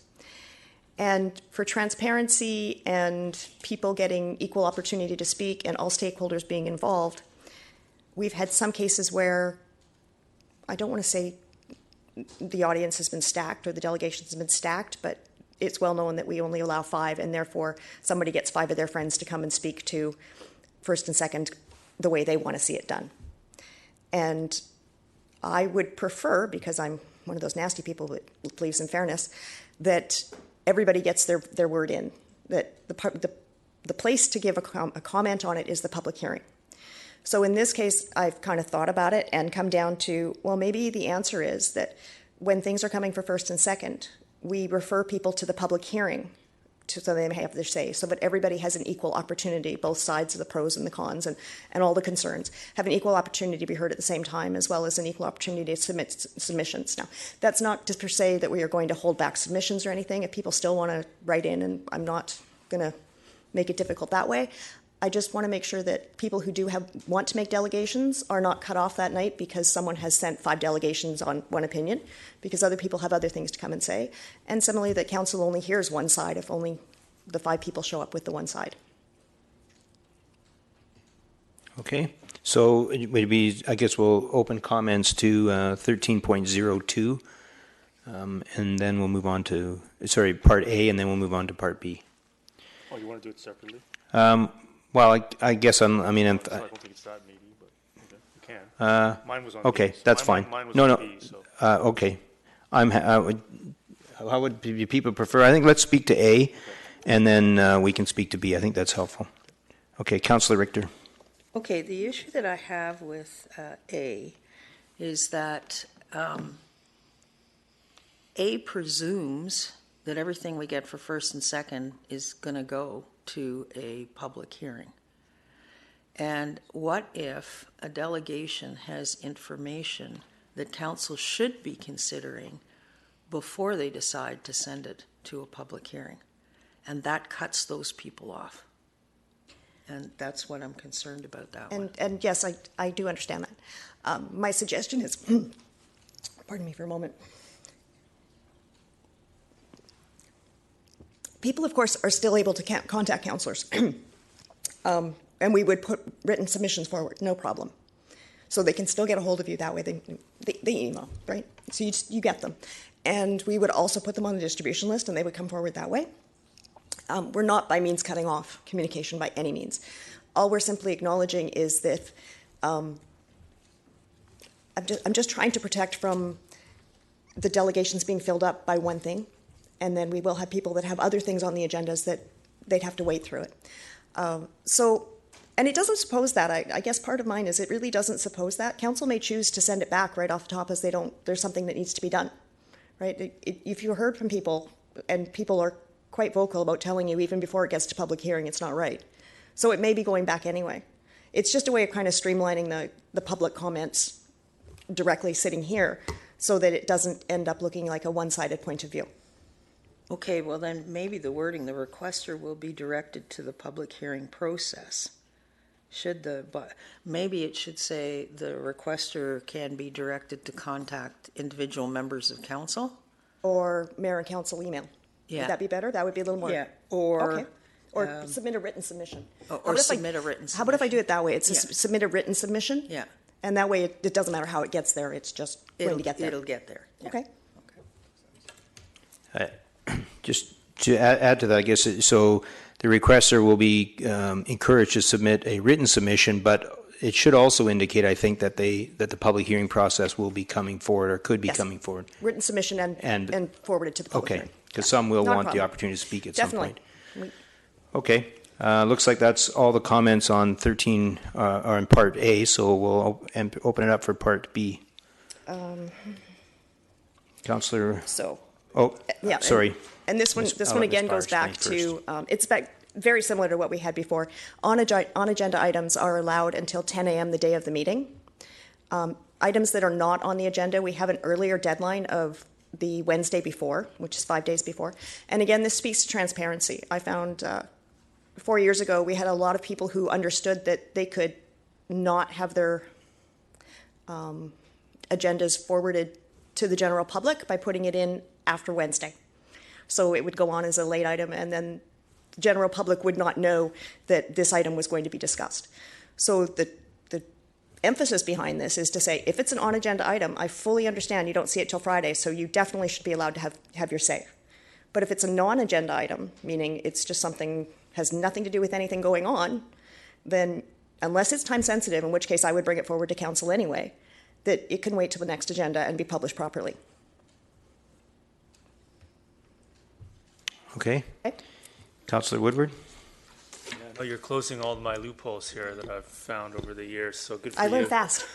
And for transparency and people getting equal opportunity to speak and all stakeholders being involved, we've had some cases where, I don't want to say the audience has been stacked or the delegations have been stacked, but it's well known that we only allow 5, and therefore somebody gets 5 of their friends to come and speak to first and second the way they want to see it done. And I would prefer, because I'm one of those nasty people that believes in fairness, that everybody gets their word in, that the place to give a comment on it is the public hearing. So in this case, I've kind of thought about it and come down to, well, maybe the answer is that when things are coming for first and second, we refer people to the public hearing so they may have their say, so that everybody has an equal opportunity, both sides of the pros and the cons and all the concerns, have an equal opportunity to be heard at the same time, as well as an equal opportunity to submit submissions. Now, that's not to per se that we are going to hold back submissions or anything. If people still want to write in, and I'm not going to make it difficult that way, I just want to make sure that people who do want to make delegations are not cut off that night because someone has sent 5 delegations on one opinion, because other people have other things to come and say. And similarly, that council only hears one side if only the 5 people show up with the one side. Okay, so it would be, I guess we'll open comments to 13.02, and then we'll move on to, Part A, and then we'll move on to Part B. Oh, you want to do it separately? Well, I guess I don't think it's that meaty, but okay, you can. Mine was on okay, B, so that's fine. Mine was No, on B, so. okay. How would people prefer? I think let's speak to A, and then we can speak to B. I think that's helpful. Okay, Councillor Richter. Okay, the issue that I have with A is that A presumes that everything we get for first and second is going to go to a public hearing. And what if a delegation has information that council should be considering before they decide to send it to a public hearing? And that cuts those people off. And that's what I'm concerned about, that one. And yes, I do understand that. My suggestion is, pardon me for a moment. People, of course, are still able to contact councillors, and we would put written submissions forward, no problem. So they can still get a hold of you that way. They email, right? So you get them. And we would also put them on the distribution list, and they would come forward that way. We're not by means cutting off communication by any means. All we're simply acknowledging is that I'm just trying to protect from the delegations being filled up by one thing, and then we will have people that have other things on the agendas that they'd have to wade through it. And it doesn't suppose that. I guess part of mine is it really doesn't suppose that. Council may choose to send it back right off the top as there's something that needs to be done, right? If you heard from people, and people are quite vocal about telling you even before it gets to public hearing it's not right. So it may be going back anyway. It's just a way of kind of streamlining the public comments directly sitting here so that it doesn't end up looking like a one-sided point of view. Okay, well then maybe the wording, the requester will be directed to the public hearing process. Maybe it should say the requester can be directed to contact individual members of council? Or mayor and council email. Yeah. Would that be better? That would be a little more. Yeah, Or submit a written submission. Or How about if submit a written How about if I do it that way? It's Yeah. submit a written submission? Yeah. And that way, it doesn't matter how it gets there, it's just going to get there. It'll get there. Yeah. Okay. Just to add to that, I guess, so the requester will be encouraged to submit a written submission, but it should also indicate, I think, that the public hearing process will be coming forward or could be Yes. coming forward. Written submission and forward it to the public Okay, hearing. because some will Not a want the problem. opportunity to speak at Definitely. some point. Okay, looks like that's all the comments on 13, or in Part A, so we'll open it up for Part B. Councillor, So, oh, yeah. sorry. And this one, Ms. this I'll one let Ms. again goes Barr back explain to, it's back, very similar to what we had before. On-agenda items are allowed until 10 a.m. the day of the meeting. Items that are not on the agenda, we have an earlier deadline of the Wednesday before, which is 5 days before. And again, this speaks to transparency. I found 4 years ago, we had a lot of people who understood that they could not have their agendas forwarded to the general public by putting it in after Wednesday. So it would go on as a late item, and then the general public would not know that this item was going to be discussed. So the emphasis behind this is to say, if it's an on-agenda item, I fully understand you don't see it till Friday, so you definitely should be allowed to have your say. But if it's a non-agenda item, meaning it's just something has nothing to do with anything going on, then unless it's time sensitive, in which case I would bring it forward to council anyway, that it can wait till the next agenda and be published properly. Okay. Okay? Councillor Woodward? I know you're closing all my loopholes here that I've found over the years, so good for I you. learned fast.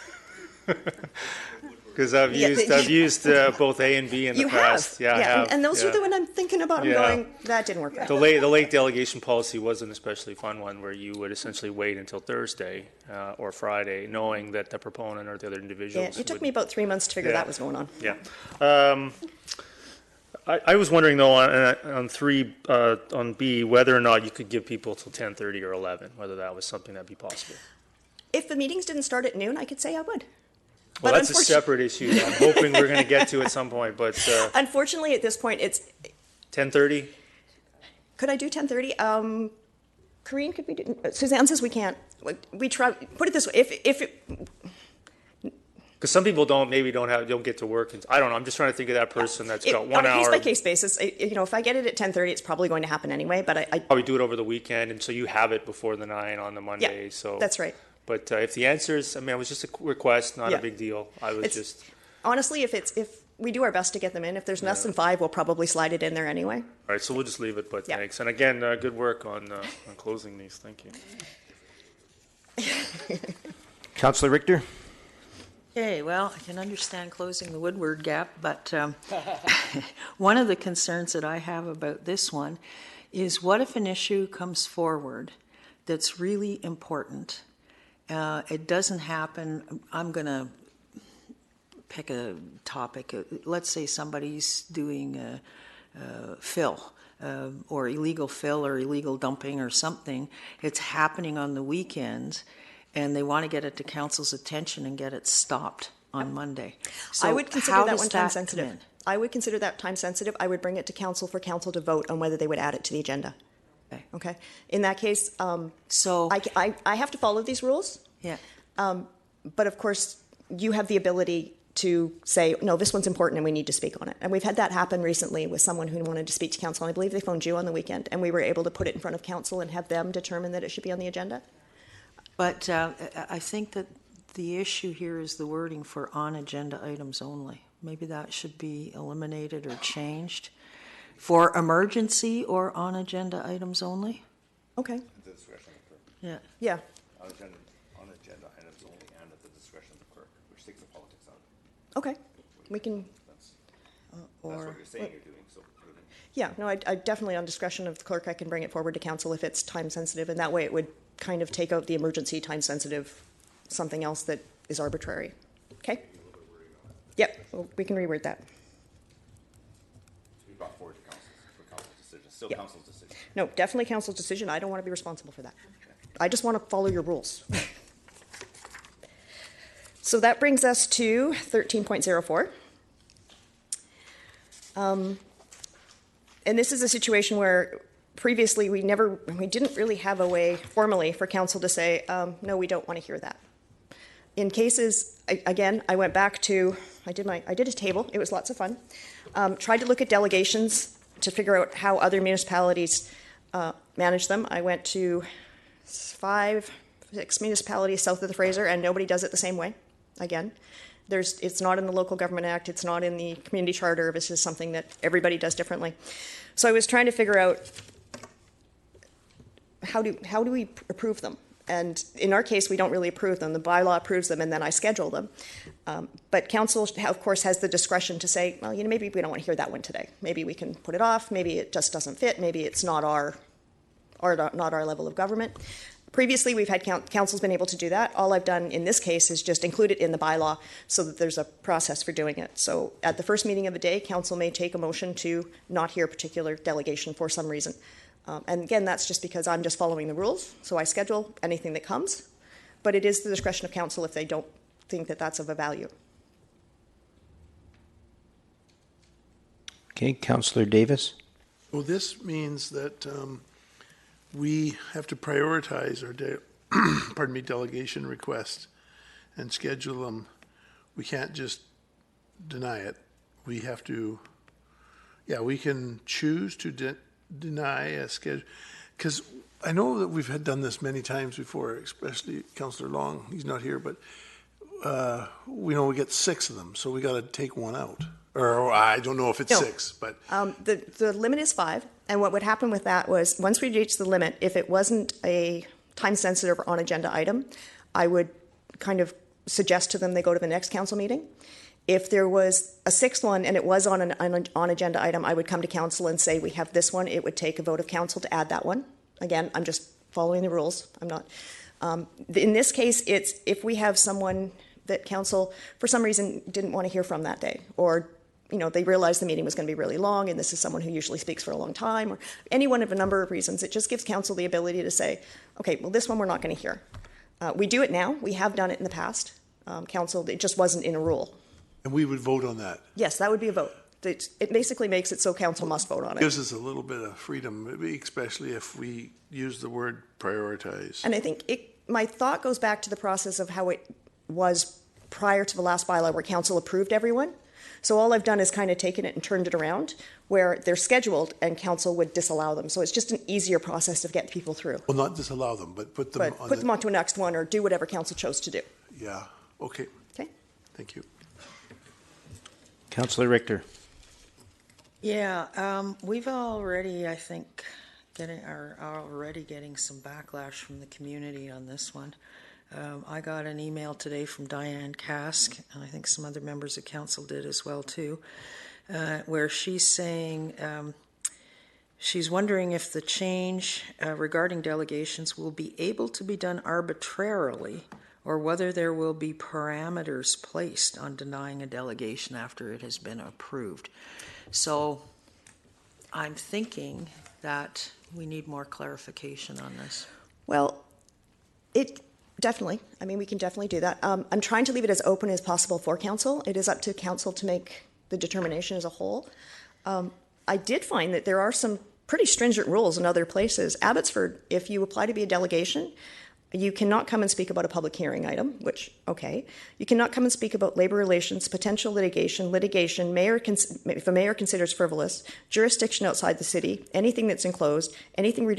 Because I've Yeah, used both A and B in the You past. have. Yeah, I have. And those yeah. are the one I'm thinking about and Yeah. going, that didn't work right. The late delegation policy was an especially fun one where you would essentially wait until Thursday or Friday, knowing that the proponent or the other individuals. Yeah, it took would- me about 3 months to figure Yeah. that was going on. Yeah. I was wondering though on B whether or not you could give people till 10:30 or 11, whether that was something that'd be possible. If the meetings didn't start at noon, I could say I would. Well, But that's a separate issue. That I'm hoping we're going to get to at some point, but Unfortunately, at this point, it's, 10:30. could I do 10:30? Corinne, could we do, Suzanne says we can't. We try, put it this way, if it, Because some people don't get to work. I don't know. I'm just trying to think of that person that's got 1 on a hour. case-by-case basis, if I get it at 10:30, it's probably going to happen anyway, but I Probably do it over the weekend, and so you have it before the 9 on the Monday. So that's right. But if the answer is, it was just a request, not Yeah. a big deal. I was just. Honestly, if we do our best to get them in, if there's less than 5, we'll probably slide it in there anyway. All right, so we'll just leave it. But Yeah. thanks, and again, good work on closing these. Thank you. Councillor Richter? Okay, well, I can understand closing the Woodward gap, but one of the concerns that I have about this one is what if an issue comes forward that's really important? It doesn't happen. I'm going to pick a topic. Let's say somebody's doing fill. Or illegal fill or illegal dumping or something. It's happening on the weekends, and they want to get it to council's attention and get it stopped on Monday. So I would consider how that does one time come sensitive. in? I would consider that time sensitive. I would bring it to council for council to vote on whether they would add it to the agenda. Okay. Okay? In that case, So, I have to follow these rules, yeah, but of course, you have the ability to say, no, this one's important and we need to speak on it. And we've had that happen recently with someone who wanted to speak to council. I believe they phoned you on the weekend, and we were able to put it in front of council and have them determine that it should be on the agenda. but I think that the issue here is the wording for on-agenda items only. Maybe that should be eliminated or changed. For emergency or on-agenda items only? Okay. At the discretion of the clerk. Yeah. Yeah. On agenda items only and at the discretion of the clerk, which takes the politics out. Okay. We can. That's what you're saying you're doing, so. Yeah. No, I definitely on discretion of the clerk, I can bring it forward to council if it's time sensitive, and that way it would kind of take out the emergency time sensitive, something else that is arbitrary. Okay. Yep. Well, we can reword that. We brought forward to council for council's decision, still Yeah. council's decision. No, definitely council's decision. I don't want to be responsible for that. I just want to follow your rules. So that brings us to 13.04. And this is a situation where previously, we didn't really have a way formally for council to say, no, we don't want to hear that. In cases, again, I went back to, I did a table, it was lots of fun. Tried to look at delegations to figure out how other municipalities manage them. I went to 5, 6 municipalities south of the Fraser, and nobody does it the same way. Again, it's not in the Local Government Act, it's not in the Community Charter. This is something that everybody does differently. So I was trying to figure out how do we approve them? And in our case, we don't really approve them. The bylaw approves them, and then I schedule them. But council, of course, has the discretion to say, well, maybe we don't want to hear that one today. Maybe we can put it off. Maybe it just doesn't fit. Maybe it's not our level of government. Previously, we've had council's been able to do that. All I've done in this case is just include it in the bylaw so that there's a process for doing it. So at the first meeting of the day, council may take a motion to not hear a particular delegation for some reason. And again, that's just because I'm just following the rules. So I schedule anything that comes, but it is the discretion of council if they don't think that that's of a value. Okay, Councillor Davis. Well, this means that we have to prioritize our delegation requests and schedule them. We can't just deny it. We have to, we can choose to deny a schedule, because I know that we've done this many times before, especially Councillor Long. He's not here, but we get 6 of them, so we got to take one out. Or I don't know if it's 6, but the limit is 5, and what would happen with that was once we reach the limit, if it wasn't a time-sensitive or on-agenda item, I would kind of suggest to them they go to the next council meeting. If there was a 6th one and it was on an on-agenda item, I would come to council and say, we have this one. It would take a vote of council to add that one. Again, I'm just following the rules. I'm not. In this case, it's if we have someone that council, for some reason, didn't want to hear from that day, or they realized the meeting was going to be really long, and this is someone who usually speaks for a long time, or any one of a number of reasons. It just gives council the ability to say, okay, well, this one we're not going to hear. We do it now. We have done it in the past. Council, it just wasn't in a rule. And we would vote on that. Yes, that would be a vote. It basically makes it so council must vote on it. Gives us a little bit of freedom, especially if we use the word prioritize. And I think my thought goes back to the process of how it was prior to the last bylaw where council approved everyone. So all I've done is kind of taken it and turned it around where they're scheduled and council would disallow them. So it's just an easier process of getting people through. Well, not disallow them, but put them on. Put them onto a next one or do whatever council chose to do. Yeah, okay. Okay. Thank you. Councillor Richter. Yeah, we've already, I think, already getting some backlash from the community on this one. I got an email today from Diane Kask, and I think some other members of council did as well too, where she's saying she's wondering if the change regarding delegations will be able to be done arbitrarily, or whether there will be parameters placed on denying a delegation after it has been approved. So I'm thinking that we need more clarification on this. Well, definitely. I mean, we can definitely do that. I'm trying to leave it as open as possible for council. It is up to council to make the determination as a whole. I did find that there are some pretty stringent rules in other places. Abbotsford, if you apply to be a delegation, you cannot come and speak about a public hearing item, which, okay. You cannot come and speak about labor relations, potential litigation, if a mayor considers frivolous, jurisdiction outside the city, anything that's enclosed, anything to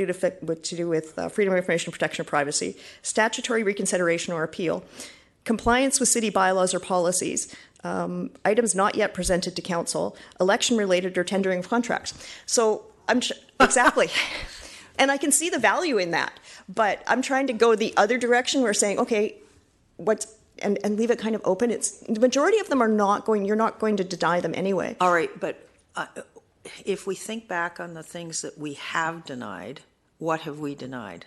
do with freedom of information, protection of privacy, statutory reconsideration or appeal, compliance with city bylaws or policies, items not yet presented to council, election-related or tendering of contracts. So, exactly. And I can see the value in that. But I'm trying to go the other direction. We're saying, okay, and leave it kind of open. The majority of them are not going, you're not going to deny them anyway. All right, but if we think back on the things that we have denied, what have we denied?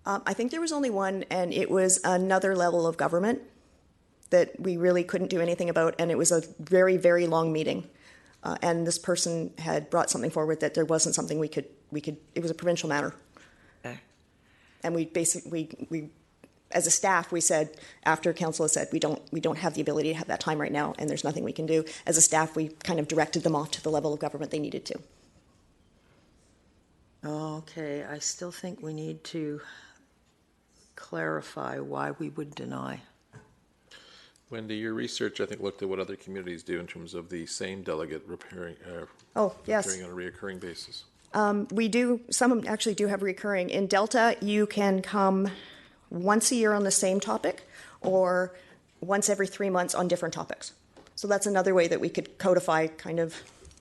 I think there was only one, and it was another level of government that we really couldn't do anything about, and it was a very, very long meeting. And this person had brought something forward that there wasn't something we could, it was a provincial matter. Okay. And we as a staff, we said, after council has said, we don't have the ability to have that time right now, and there's nothing we can do. As a staff, we kind of directed them off to the level of government they needed to. Okay, I still think we need to clarify why we would deny. Wendy, your research, I think, looked at what other communities do in terms of the same delegate appearing Yes. on a reoccurring basis. We do, some actually do have recurring. In Delta, you can come once a year on the same topic or once every 3 months on different topics. So that's another way that we could codify kind of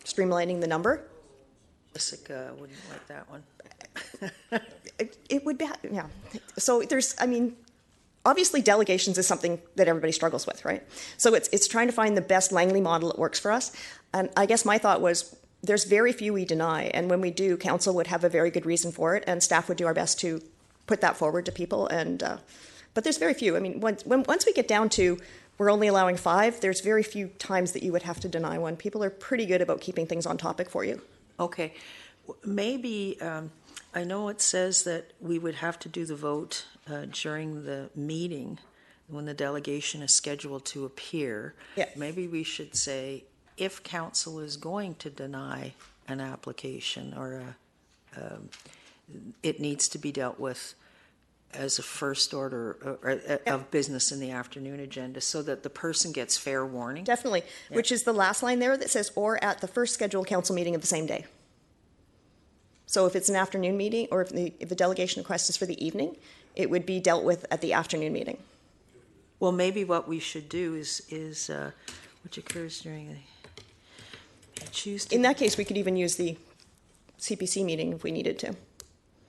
streamlining the number. Jessica wouldn't like that one. It would be, yeah. So there's, I mean, obviously delegations is something that everybody struggles with, right? So it's trying to find the best Langley model that works for us. And I guess my thought was there's very few we deny. And when we do, council would have a very good reason for it. And staff would do our best to put that forward to people. And but there's very few. I mean, once we get down to we're only allowing 5, there's very few times that you would have to deny one. People are pretty good about keeping things on topic for you. Okay, maybe, I know it says that we would have to do the vote during the meeting when the delegation is scheduled to appear. Yeah. Maybe we should say, if council is going to deny an application or it needs to be dealt with as a first order of business in the afternoon agenda so that the person gets fair warning. Definitely, Yeah. which is the last line there that says, or at the first scheduled council meeting of the same day. So if it's an afternoon meeting, or if the delegation request is for the evening, it would be dealt with at the afternoon meeting. Well, maybe what we should do is which occurs during the choose to. In that case, we could even use the CPC meeting if we needed to.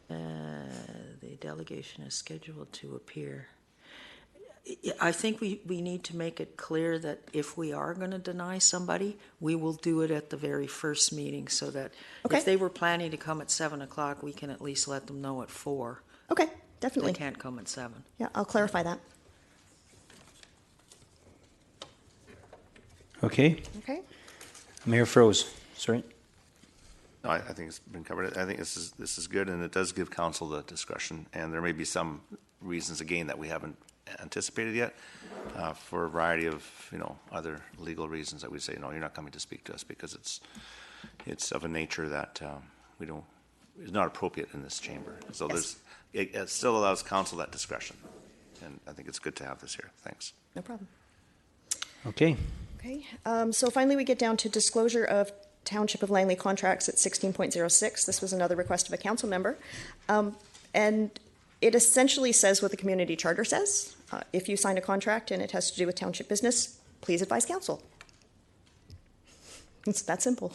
The delegation is scheduled to appear. I think we need to make it clear that if we are going to deny somebody, we will do it at the very first meeting so that Okay. if they were planning to come at 7 o'clock, we can at least let them know at 4. Okay, They definitely. can't come at 7. Yeah, I'll clarify that. Okay, Okay. Mayor Froze, sorry. No, I think it's been covered. I think this is good, and it does give council the discretion, and there may be some reasons, again, that we haven't anticipated yet, for a variety of, other legal reasons that we say, no, you're not coming to speak to us because it's of a nature that is not appropriate in this chamber. So Yes. it still allows council that discretion, and I think it's good to have this here. Thanks. No problem. Okay, Okay, so finally we get down to disclosure of Township of Langley contracts at 16.06. This was another request of a council member. And it essentially says what the community charter says. If you sign a contract and it has to do with township business, please advise council. It's that simple.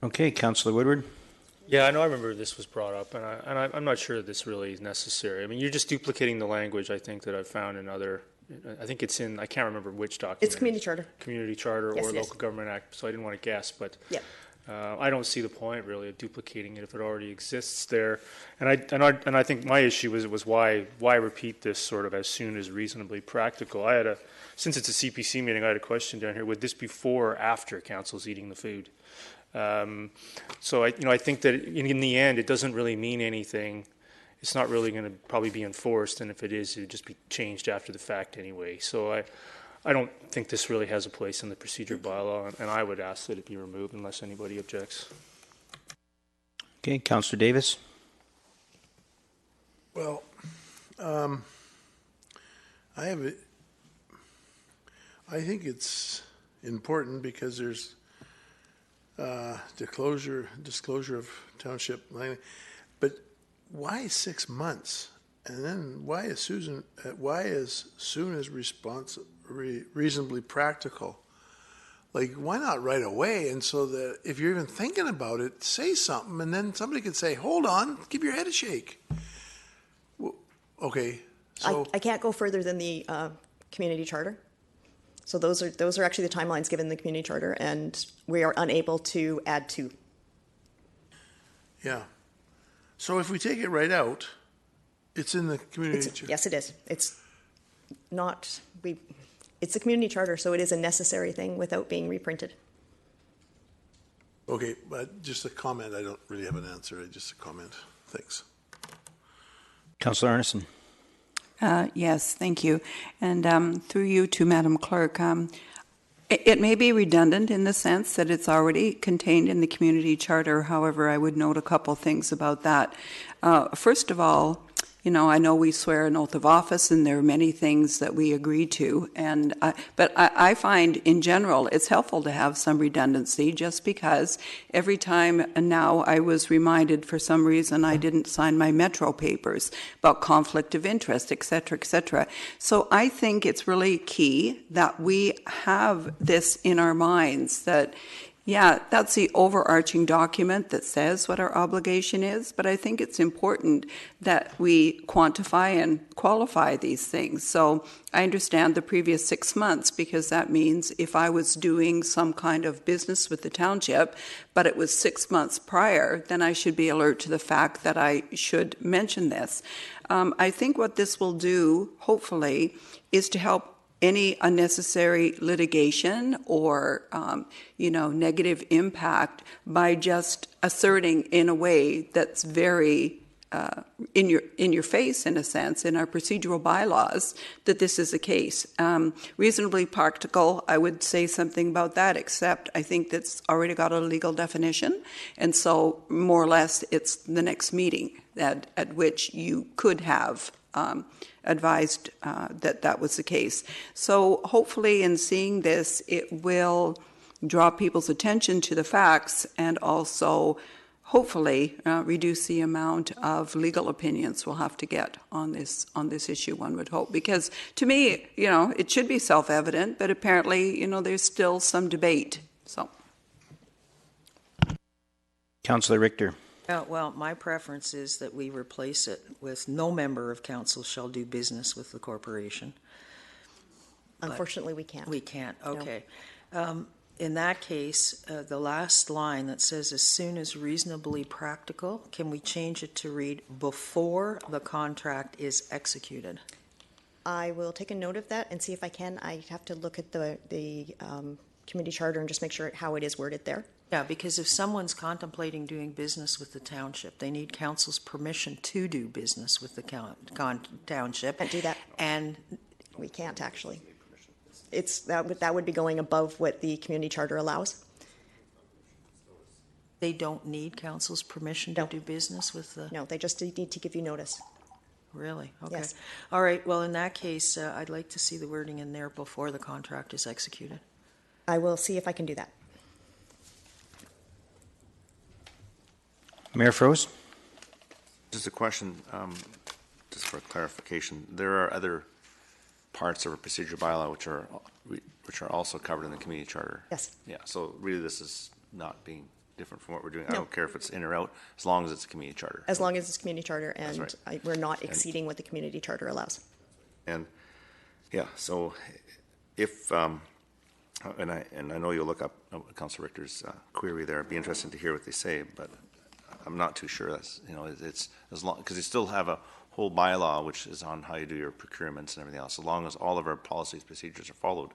okay, Councillor Woodward. Yeah, I know. I remember this was brought up, and I'm not sure this really is necessary. I mean, you're just duplicating the language, I think, that I've found in other. I think it's in. I can't remember which document. It's community charter. Community charter Yes, or it is. local government act. So I didn't want to guess, but Yep. I don't see the point really of duplicating it if it already exists there. And I think my issue was why repeat this sort of as soon as reasonably practical. Since it's a CPC meeting, I had a question down here. Would this be before or after council's eating the food? So I think that in the end, it doesn't really mean anything. It's not really going to probably be enforced, and if it is, it would just be changed after the fact anyway. So I don't think this really has a place in the procedure bylaw, and I would ask that it be removed unless anybody objects. Okay, Councillor Davis. Well, I think it's important because there's disclosure of township Langley, but why 6 months? And then why as soon as reasonably practical? Like, why not right away? And so that if you're even thinking about it, say something, and then somebody could say, "Hold on, give your head a shake." Well, okay, so I can't go further than the community charter. So those are actually the timelines given in the community charter, and we are unable to add to. yeah. So if we take it right out, it's in the community. Yes, it is. It's a community charter, so it is a necessary thing without being reprinted. Okay, but just a comment. I don't really have an answer. Just a comment. Thanks. Councillor Arneson. Yes, thank you. And through you to Madam Clerk, It may be redundant in the sense that it's already contained in the community charter. However, I would note a couple things about that. First of all, you know, I know we swear an oath of office, and there are many things that we agree to. But I find, in general, it's helpful to have some redundancy, just because every time now I was reminded, for some reason, I didn't sign my Metro papers about conflict of interest, et cetera, et cetera. So I think it's really key that we have this in our minds that, yeah, that's the overarching document that says what our obligation is, but I think it's important that we quantify and qualify these things. So I understand the previous 6 months, because that means if I was doing some kind of business with the township, but it was 6 months prior, then I should be alert to the fact that I should mention this. I think what this will do, hopefully, is to help any unnecessary litigation or, negative impact by just asserting in a way that's very in your face, in a sense, in our procedural bylaws, that this is the case. Reasonably practical, I would say something about that, except I think that's already got a legal definition, and so more or less it's the next meeting at which you could have advised that was the case. So hopefully in seeing this, it will draw people's attention to the facts, and also hopefully reduce the amount of legal opinions we'll have to get on this issue, one would hope. Because to me, it should be self-evident, but apparently, there's still some debate. So, Councillor Richter. Well, my preference is that we replace it with no member of council shall do business with the corporation. Unfortunately, we can't. We can't, okay. No. In that case, the last line that says as soon as reasonably practical, can we change it to read before the contract is executed? I will take a note of that and see if I can. I have to look at the community charter and just make sure how it is worded there. Yeah, because if someone's contemplating doing business with the township, they need council's permission to do business with the township. Can't do that. And we can't actually. That would be going above what the community charter allows. They don't need council's permission to do business with the... No, they just need to give you notice. Really? Okay. Yes. All right, well, in that case, I'd like to see the wording in there before the contract is executed. I will see if I can do that. Mayor Froese? Just a question, just for clarification. There are other parts of a procedure bylaw which are also covered in the community charter. Yes. Yeah. So really, this is not being different from what we're doing. No. I don't care if it's in or out, as long as it's a community charter. As long as it's community charter, and right. We're not exceeding what the community charter allows. And yeah, so if and I know you'll look up Councillor Richter's query there. It'd be interesting to hear what they say, but I'm not too sure. That's it's as long because you still have a whole bylaw which is on how you do your procurements and everything else. As long as all of our policies, procedures are followed,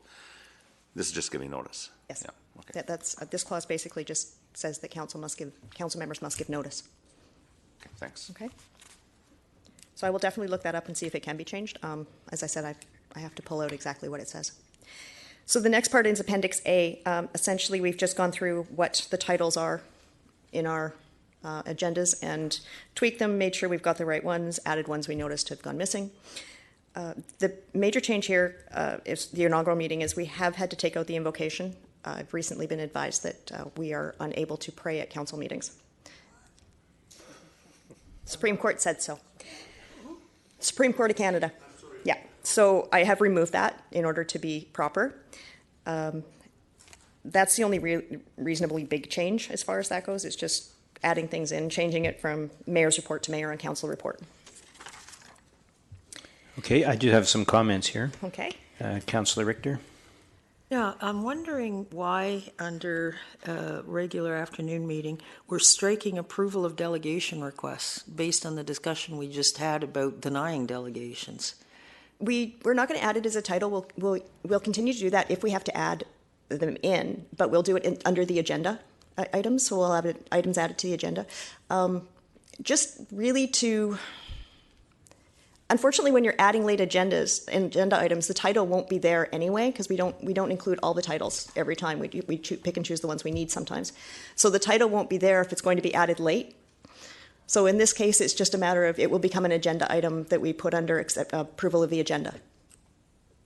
this is just giving notice. Yes. Yeah. Okay. That's this clause basically just says that council members must give notice. Okay. Thanks. Okay. So I will definitely look that up and see if it can be changed. As I said, I have to pull out exactly what it says. So the next part is Appendix A. Essentially, we've just gone through what the titles are in our agendas and tweaked them, made sure we've got the right ones, added ones we noticed have gone missing. The major change here is the inaugural meeting is we have had to take out the invocation. I've recently been advised that we are unable to pray at council meetings. Supreme Court said so. Supreme Court of Canada. Yeah. So I have removed that in order to be proper. That's the only reasonably big change as far as that goes. It's just adding things in, changing it from mayor's report to mayor and council report. Okay, I do have some comments here. Okay. Councillor Richter? Yeah, I'm wondering why under regular afternoon meeting, we're striking approval of delegation requests based on the discussion we just had about denying delegations. We're not going to add it as a title. We'll continue to do that if we have to add them in, but we'll do it under the agenda items. So we'll have items added to the agenda. Just really to Unfortunately, when you're adding late agenda items, the title won't be there anyway, because we don't include all the titles every time. We pick and choose the ones we need sometimes. So the title won't be there if it's going to be added late. So in this case, it's just a matter of it will become an agenda item that we put under approval of the agenda.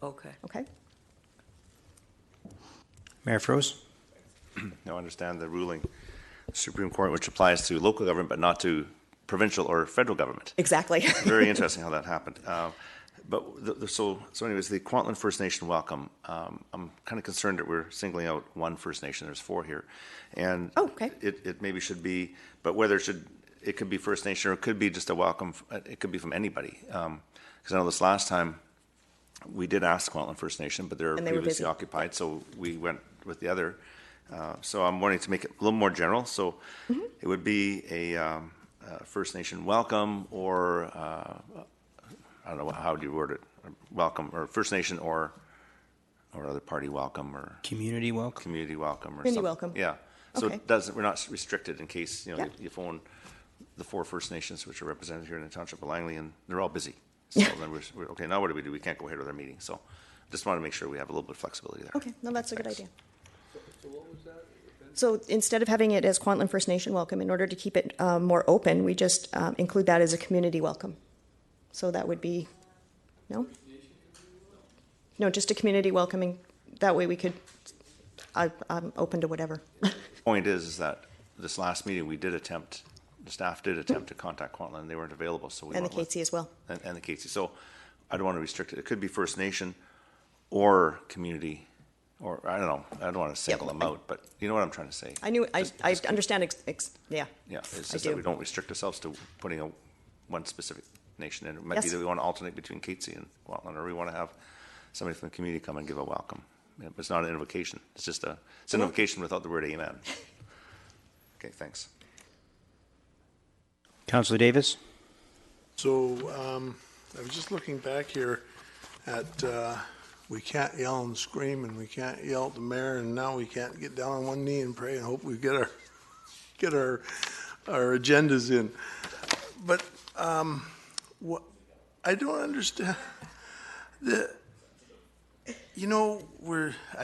Okay. Okay? Mayor Froese? Now, I understand the ruling, Supreme Court, which applies to local government, but not to provincial or federal government. Exactly. Very interesting how that happened. So anyways, the Kwantlen First Nation welcome. I'm kind of concerned that we're singling out one First Nation. There's 4 here, and okay. It maybe should be, but whether it could be First Nation or it could be just a welcome. It could be from anybody. Because I know this last time we did ask Kwantlen First Nation, but they were previously occupied, so we went with the other. So I'm wanting to make it a little more general. So it would be a First Nation welcome, or I don't know, how do you word it? Welcome, or First Nation, or other party welcome, or Community welcome? or Community something. welcome. Yeah. So Okay. we're not restricted in case you phone the 4 First Nations which are represented here in the Township of Langley, and they're all busy. So then we're okay. Now what do? We can't go ahead with our meeting. So just want to make sure we have a little bit of flexibility there. Okay, no, that's a good idea. So what was that? So instead of having it as Kwantlen First Nation welcome, in order to keep it more open, we just include that as a community welcome. So that would be, no? No, just a community welcoming. That way we could, I'm open to whatever. Point is that this last meeting the staff did attempt to contact Kwantlen, and they weren't available. So we And the went with- KC as well. And the KC. So I don't want to restrict it. It could be First Nation or community, or I don't know. I don't want to single them out, but you know what I'm trying to say. I understand, yeah. Yeah, it's I just do. that we don't restrict ourselves to putting one specific nation in. It might be Yes. that we want to alternate between Catesy and Kwantlen, or we want to have somebody from the community come and give a welcome. Yeah, but it's not an invocation. It's just an invocation without the word amen. Okay, thanks. Councillor Davis? So I was just looking back here at we can't yell and scream, and we can't yell at the mayor, and now we can't get down on one knee and pray and hope we get our agendas in. But what I don't understand, I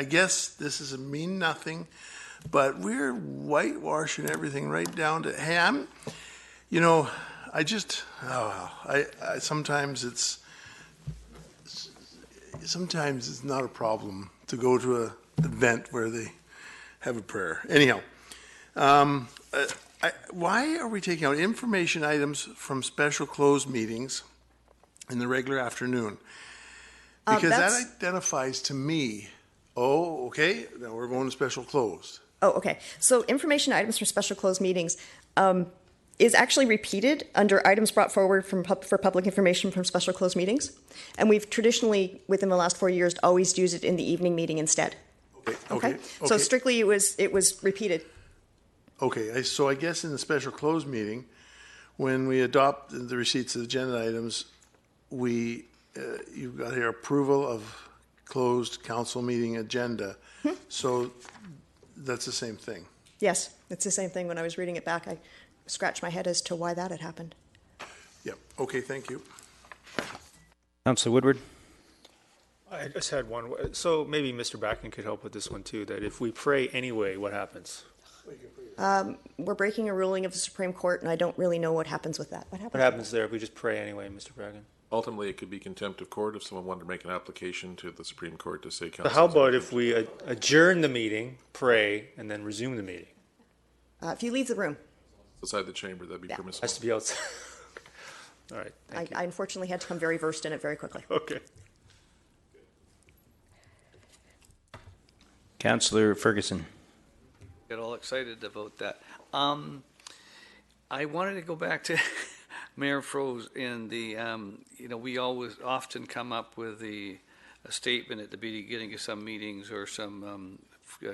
guess this is a mean nothing, but we're whitewashing everything right down to, hey, sometimes it's not a problem to go to an event where they have a prayer. Anyhow, why are we taking out information items from special closed meetings in the regular afternoon? Because that identifies to me, okay, now we're going to special closed. Oh, okay. So information items for special closed meetings is actually repeated under items brought forward for public information from special closed meetings. And we've traditionally, within the last 4 years, always used it in the evening meeting instead. Okay. So strictly it was repeated. Okay, so I guess in the special closed meeting, when we adopt the receipts of agenda items, you've got here approval of closed council meeting agenda. So that's the same thing. Yes, it's the same thing. When I was reading it back, I scratched my head as to why that had happened. Yep. Okay, thank you. Councillor Woodward? I just had one. So maybe Mr. Bracken could help with this one too, that if we pray anyway, what happens? We're breaking a ruling of the Supreme Court, and I don't really know what happens with that. What happens there if we just pray anyway, Mr. Bracken? Ultimately, it could be contempt of court if someone wanted to make an application to the Supreme Court to say So how about if we adjourn the meeting, pray, and then resume the meeting? If you leave the room. outside the chamber, that'd be permissible. Has to be outside. All right. Thank you. I unfortunately had to come very versed in it very quickly. Okay. Councillor Ferguson. Get all excited about that. I wanted to go back to Mayor Froese in the, we always often come up with a statement at the beginning of some meetings or some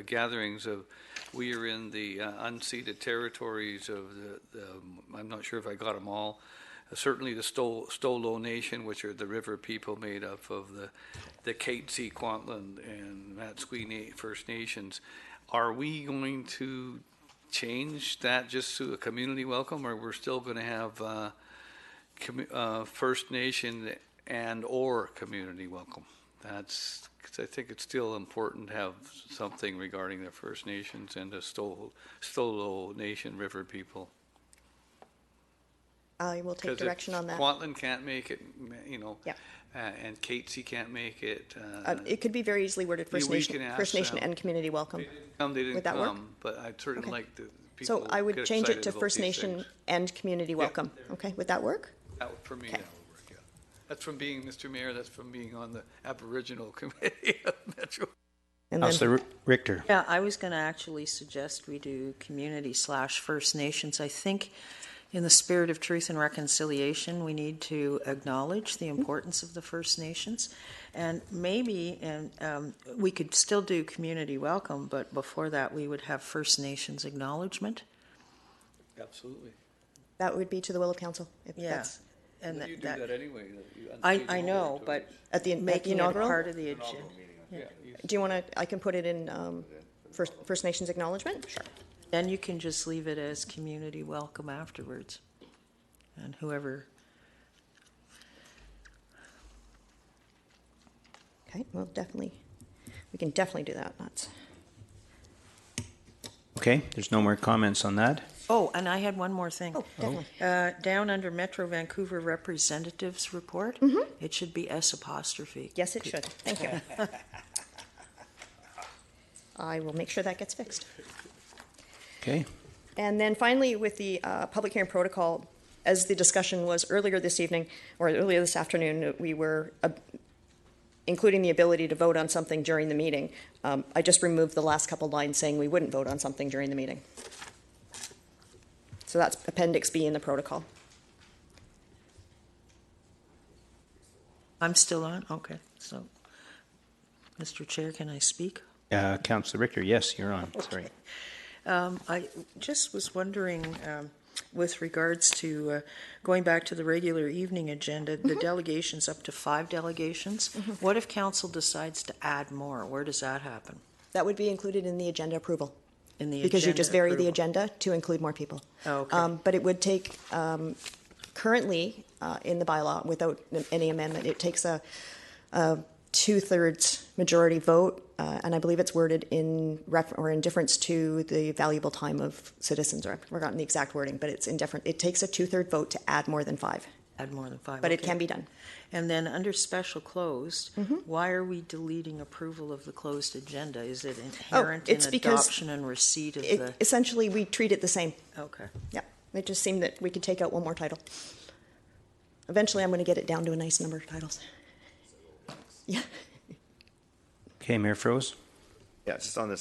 gatherings of we are in the unceded territories of the I'm not sure if I got them all. Certainly the Stolo Nation, which are the river people made up of the Katzie, Kwantlen, and Matsqui First Nations. Are we going to change that just to a community welcome, or we're still going to have First Nation and/or community welcome. 'Cause I think it's still important to have something regarding the First Nations and the Stolo Nation River people. I will take 'Cause direction if on that. Kwantlen can't make it, you know, Yeah. and Catesy can't make it. It could be very easily worded we First Nation, can ask First Nation them. and community welcome. They didn't Would that work? come, but I'd certainly Okay. like the people So I would get change it excited to about First these Nation things. and community welcome. Okay, would that work? For me, Okay. that would work, yeah. That's from being, Mr. Mayor, that's from being on the Aboriginal Committee of Metro. And then, Councillor Richter. Yeah, I was going to actually suggest we do community/First Nations. I think in the spirit of truth and reconciliation, we need to acknowledge the importance of the First Nations. And maybe we could still do community welcome, but before that, we would have First Nations acknowledgement. Absolutely. that would be to the will of council. If Yeah. that's And You do that anyway. I know, but at the making it inaugural. part of the agenda. Do you want to, I can put it in First Nations acknowledgement? Sure. Then you can just leave it as community welcome afterwards. And whoever, Okay, well, definitely, we can definitely do that. That's, Okay, there's no more comments on that. oh, and I had one more thing. oh, definitely. Down under Metro Vancouver Representatives Report, it should be S apostrophe. Yes, it should. Thank you. I will make sure that gets fixed. Okay, And then finally, with the public hearing protocol, as the discussion was earlier this evening, or earlier this afternoon, we were including the ability to vote on something during the meeting. I just removed the last couple lines saying we wouldn't vote on something during the meeting. So that's Appendix B in the protocol. I'm still on? Okay, so, Mr. Chair, can I speak? Councillor Richter, yes, you're on. Sorry. I just was wondering, with regards to going back to the regular evening agenda, the delegations up to 5 delegations. What if council decides to add more? Where does that happen? That would be included in the agenda approval. In the Because you agenda just vary the approval? agenda to include more people. Oh, okay. But it would take, currently, in the bylaw, without any amendment, it takes a two-thirds majority vote, and I believe it's worded in in difference to the valuable time of citizens, or I've forgotten the exact wording, but it's indifferent. It takes a two-third vote to add more than 5, Add more than 5. but it okay. can be done. And then under special closed, why are we deleting approval of the closed agenda? Is it inherent in it's because adoption and receipt of It, the? essentially, we treat it the same. Okay. Yeah, it just seemed that we could take out one more title. Eventually, I'm going to get it down to a nice number of titles. Yeah. Okay, Mayor Froese. Yeah, just on this,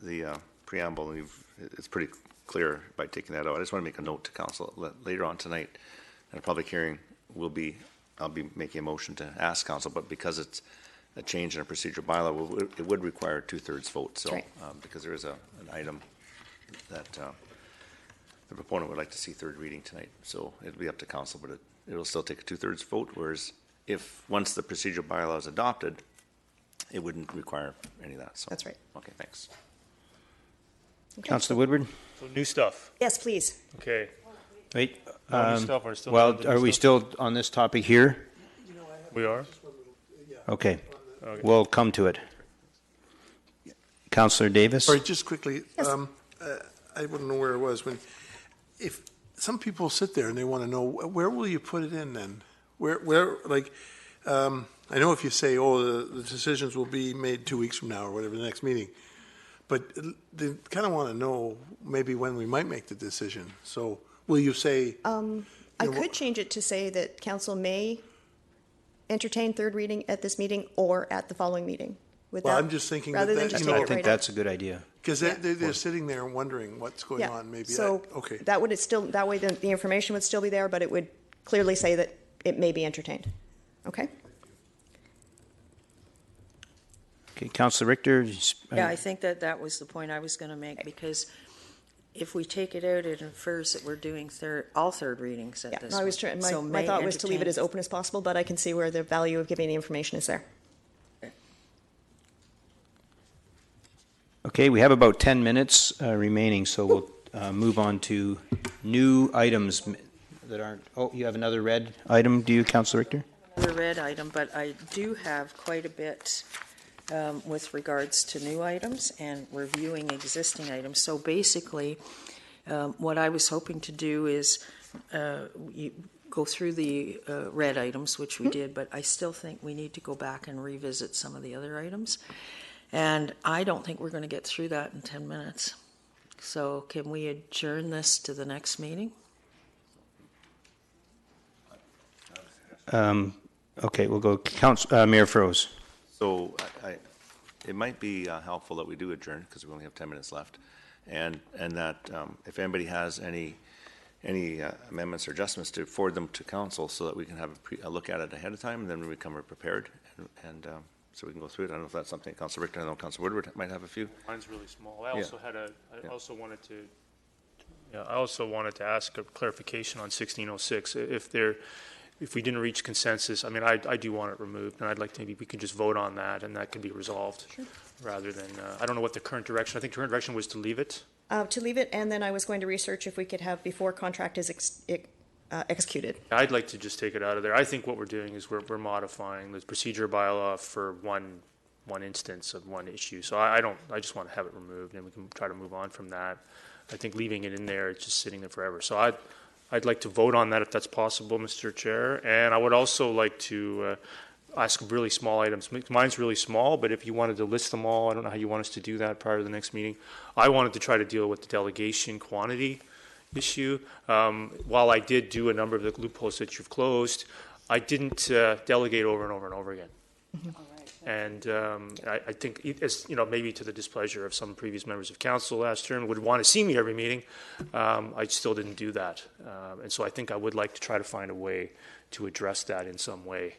the preamble, it's pretty clear by taking that out. I just want to make a note to council later on tonight, in a public hearing, I'll be making a motion to ask council, but because it's a change in a procedural bylaw, it would require a two-thirds vote. So, That's because there is an item that the proponent would like to see third reading tonight, so it'll be up to council, but it'll still take a two-thirds vote. Whereas once the procedural bylaw is adopted, it wouldn't require any of that. So That's right. Okay, thanks. Councillor Woodward? So new stuff, Yes, please. okay. Wait. No, new stuff, we're still on Well, the new are we stuff? still on this topic here? We are? Okay, Okay. we'll come to it. Councillor Davis? Sorry, just quickly, Yes. I wouldn't know where it was when, if some people sit there and they want to know, where will you put it in then? Where, like, I know if you say, oh, the decisions will be made 2 weeks from now or whatever, the next meeting, but they kind of want to know maybe when we might make the decision. So will you say? I could change it to say that council may entertain third reading at this meeting or at the following meeting. Would Well, that- I'm just thinking rather that than that, just you know, take I it think right that's a good idea. because they're sitting there wondering what's going Yeah. on, maybe. So Okay. that would still, that way the information would still be there, but it would clearly say that it may be entertained. Okay? Okay, Councillor Richter? Yeah, I think that was the point I was going to make, because if we take it out, it infers that we're doing all third readings Yeah, at this no, I was one. trying, So my may thought was to leave it as entertain- open as possible, but I can see where the value of giving the information is there. Okay, we have about 10 minutes remaining, so we'll move on to new items. that aren't, oh, you have another red item, do you, Councillor Richter? The red item, but I do have quite a bit with regards to new items and reviewing existing items. So basically, what I was hoping to do is go through the red items, which we did, but I still think we need to go back and revisit some of the other items. And I don't think we're going to get through that in 10 minutes. So can we adjourn this to the next meeting? Okay, we'll go Mayor Froese. So it might be helpful that we do adjourn, because we only have 10 minutes left, and that if anybody has any amendments or adjustments, to forward them to council so that we can have a look at it ahead of time, and then when we come prepared, and so we can go through it. I don't know if that's something Councilor Richter, I know Councilor Woodward might have a few. Mine's really small. I also wanted to ask a clarification on 1606. If we didn't reach consensus, I mean, I do want it removed, and I'd like to, maybe we could just vote on that, and that can be resolved. Sure. Rather than, I don't know what the current direction, I think the current direction was to leave it. To leave it, and then I was going to research if we could have before contract is executed. I'd like to just take it out of there. I think what we're doing is we're modifying the procedure bylaw for one instance of one issue. So I just want to have it removed, and we can try to move on from that. I think leaving it in there, it's just sitting there forever. So I'd like to vote on that if that's possible, Mr. Chair. And I would also like to ask really small items. Mine's really small, but if you wanted to list them all, I don't know how you want us to do that prior to the next meeting. I wanted to try to deal with the delegation quantity issue. While I did do a number of the loopholes that you've closed, I didn't delegate over and over and over again. Mm-hmm. And I think, as you know, maybe to the displeasure of some previous members of council last term, would want to see me every meeting. I still didn't do that, and so I think I would like to try to find a way to address that in some way.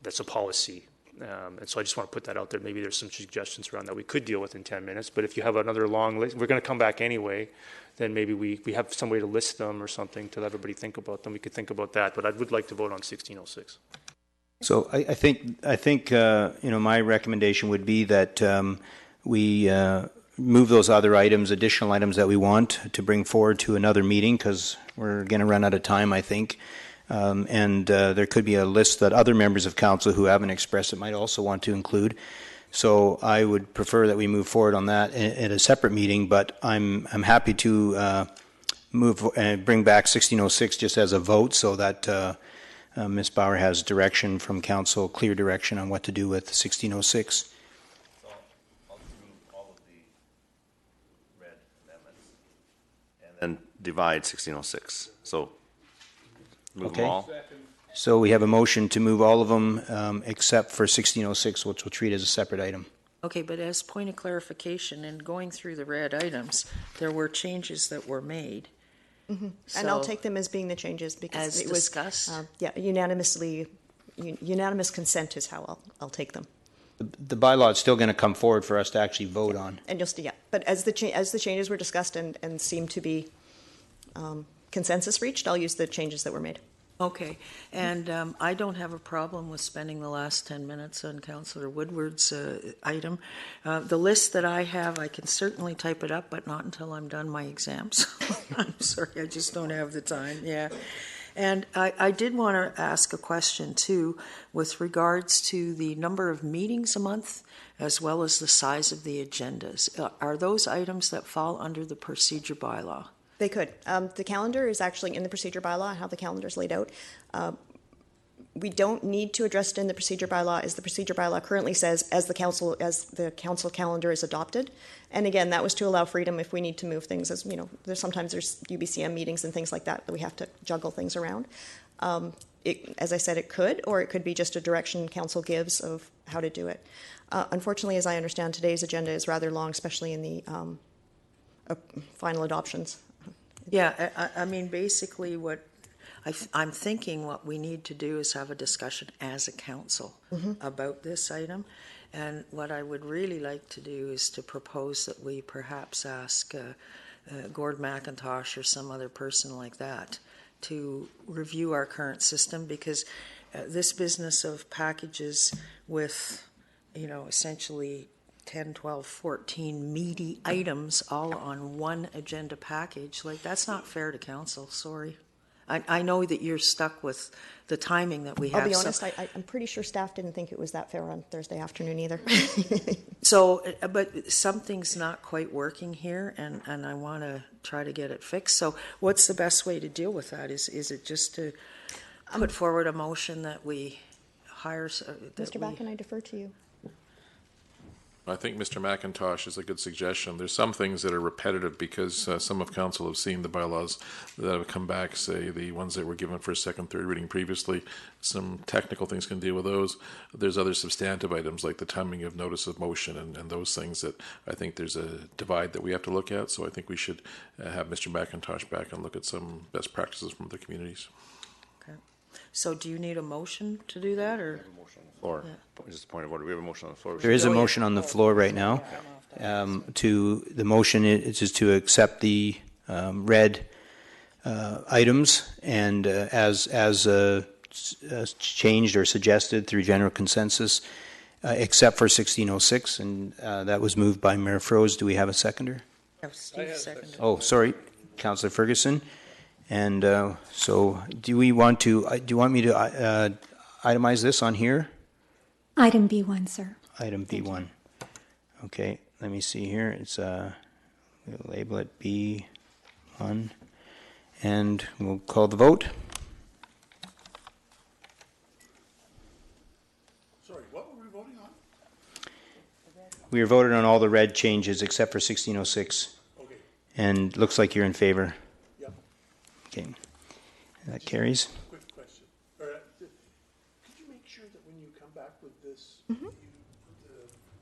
That's a policy, and so I just want to put that out there. Maybe there's some suggestions around that we could deal with in 10 minutes. But if you have another long list, we're going to come back anyway. Then maybe we have some way to list them or something to let everybody think about them. We could think about that. But I would like to vote on 1606. So I think my recommendation would be that we move those other items, additional items that we want to bring forward to another meeting, because we're going to run out of time, I think. And there could be a list that other members of council who haven't expressed it might also want to include. So I would prefer that we move forward on that at a separate meeting, but I'm happy to move and bring back 1606 just as a vote, so that Ms. Bauer has direction from council, clear direction on what to do with 1606. So I'll remove all of the red amendments and then divide 1606. So move them all. So we have a motion to move all of them except for 1606, which we'll treat as a separate item. Okay, but as point of clarification, in going through the red items, there were changes that were made. Mm-hmm. And I'll take them as being the changes, because as it was discussed. unanimous consent is how I'll take them. The bylaw is still going to come forward for us to actually vote on. And but as the changes were discussed and seem to be consensus reached, I'll use the changes that were made. Okay, and I don't have a problem with spending the last 10 minutes on Councillor Woodward's item. The list that I have, I can certainly type it up, but not until I'm done my exams. I'm sorry, I just don't have the time, yeah. And I did want to ask a question, too, with regards to the number of meetings a month, as well as the size of the agendas. Are those items that fall under the procedure bylaw? They could. The calendar is actually in the procedure bylaw, how the calendar is laid out. We don't need to address it in the procedure bylaw, as the procedure bylaw currently says, as the council calendar is adopted. And again, that was to allow freedom if we need to move things, as you know, sometimes there's UBCM meetings and things like that we have to juggle things around. As I said, it could, or it could be just a direction council gives of how to do it. Unfortunately, as I understand, today's agenda is rather long, especially in the final adoptions. Yeah, I mean, basically what I'm thinking what we need to do is have a discussion as a council about this item. And what I would really like to do is to propose that we perhaps ask Gord McIntosh or some other person like that to review our current system, because this business of packages with, essentially 10, 12, 14 meaty items all on one agenda package, like, that's not fair to council, sorry. I know that you're stuck with the timing that we have. I'll be so- honest, I'm pretty sure staff didn't think it was that fair on Thursday afternoon either. So, but something's not quite working here, and I want to try to get it fixed. So what's the best way to deal with that? Is it just to put forward a motion that we hire? Mr. Backen, I defer to you. I think Mr. McIntosh is a good suggestion. There's some things that are repetitive because some of council have seen the bylaws that have come back, say the ones that were given for second, third reading previously. Some technical things can deal with those. There's other substantive items like the timing of notice of motion and those things that I think there's a divide that we have to look at. So I think we should have Mr. McIntosh back and look at some best practices from other communities. Okay. So do you need a motion to do that, or? Or just a point of order, we have a motion on the floor. There is a motion on the floor right now. The motion is just to accept the red items and as changed or suggested through general consensus, except for 1606, and that was moved by Mayor Froese. Do we have a seconder? Steve seconded. Oh, sorry, Councillor Ferguson. And so, do you want me to itemize this on here? Item B1, sir. Item B1. Okay, let me see here. It's we'll label it B1, and we'll call the vote. Sorry, what were we voting on? We are voted on all the red changes except for 1606. Okay. And looks like you're in favor. Yep. Okay, that carries. Quick question. Could you make sure that when you come back with this, you put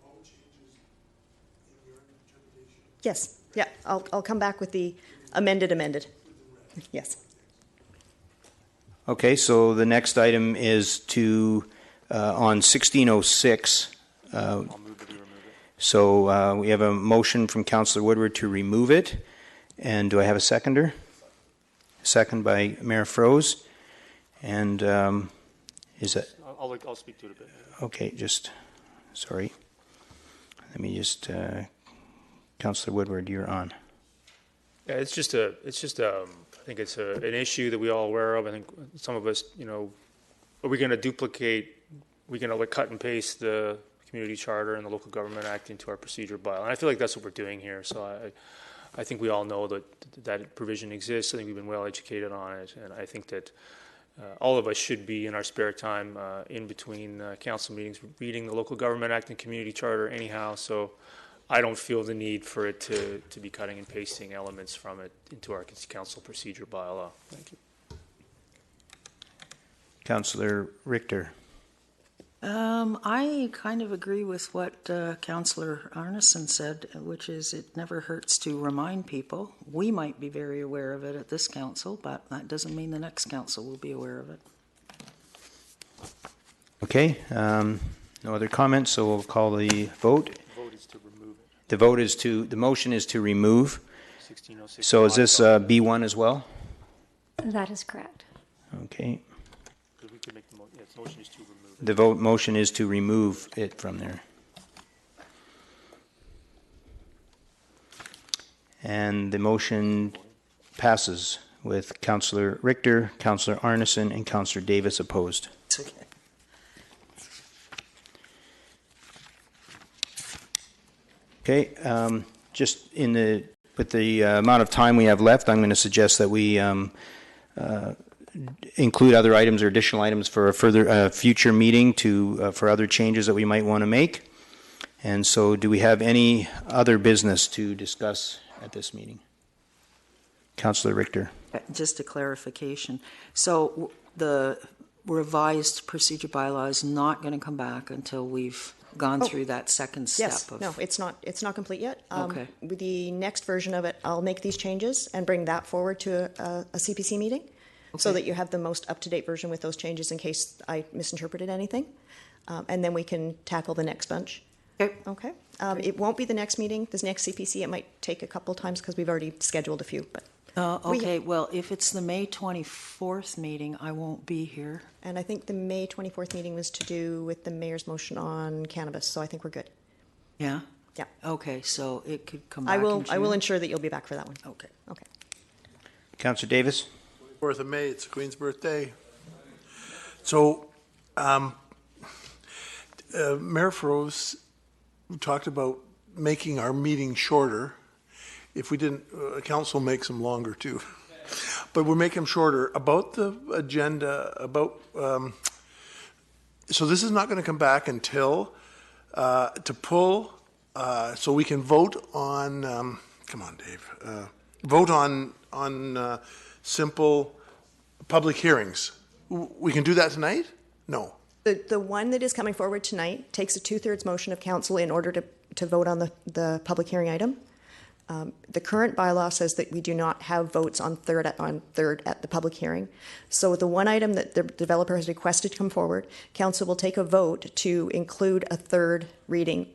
all the changes in your interpretation? Yes, yeah, I'll come back with the amended. Yes. Okay, so the next item is to, on 1606, so we have a motion from Councillor Woodward to remove it. And do I have a seconder? Second by Mayor Froese. And is that... I'll speak to it a bit. Okay, sorry. Let me just, Councillor Woodward, you're on. Yeah, I think it's an issue that we all aware of. I think some of us, are we going to duplicate, cut and paste the community charter and the local government act into our procedure bylaw? And I feel like that's what we're doing here. So I think we all know that provision exists. I think we've been well educated on it. And I think that all of us should be in our spare time in between council meetings reading the local government act and community charter anyhow. So I don't feel the need for it to be cutting and pasting elements from it into our council procedure bylaw. Thank you. Councillor Richter. I kind of agree with what Councillor Arneson said, which is it never hurts to remind people. We might be very aware of it at this council, but that doesn't mean the next council will be aware of it. Okay, no other comments, so we'll call the vote. The vote is to remove it. The motion is to remove. 1606. So is this B1 as well? That is correct. Okay. Because we could make the motion is to remove it. The motion is to remove it from there. And the motion passes with Councillor Richter, Councillor Arneson, and Councillor Davis opposed. It's okay. Okay, just with the amount of time we have left, I'm going to suggest that we include other items or additional items for a further future meeting for other changes that we might want to make. And so do we have any other business to discuss at this meeting? Councillor Richter. Just a clarification. So the revised procedure bylaw is not going to come back until we've gone through that second step. Yes, of, no, it's not complete yet. Okay. With the next version of it, I'll make these changes and bring that forward to a CPC meeting so that you have the most up-to-date version with those changes in case I misinterpreted anything. And then we can tackle the next bunch. Okay. It won't be the next meeting, this next CPC. It might take a couple of times because we've already scheduled a few. But okay, well, if it's the May 24th meeting, I won't be here. And I think the May 24th meeting was to do with the mayor's motion on cannabis, so I think we're good. Yeah? Yeah. Okay, so it could come back I in will June? ensure that you'll be back for that one. Okay. Okay. Councillor Davis. 4th of May, it's the Queen's birthday. So, Mayor Froese talked about making our meeting shorter. If we didn't, council makes them longer too. But we'll make them shorter. About the agenda, so this is not going to come back until, to pull, so we can vote on, come on, Dave, vote on simple public hearings. We can do that tonight? No. The one that is coming forward tonight takes a 2/3 motion of council in order to vote on the public hearing item. The current bylaw says that we do not have votes on third at the public hearing. So the one item that the developer has requested to come forward, council will take a vote to include a third reading.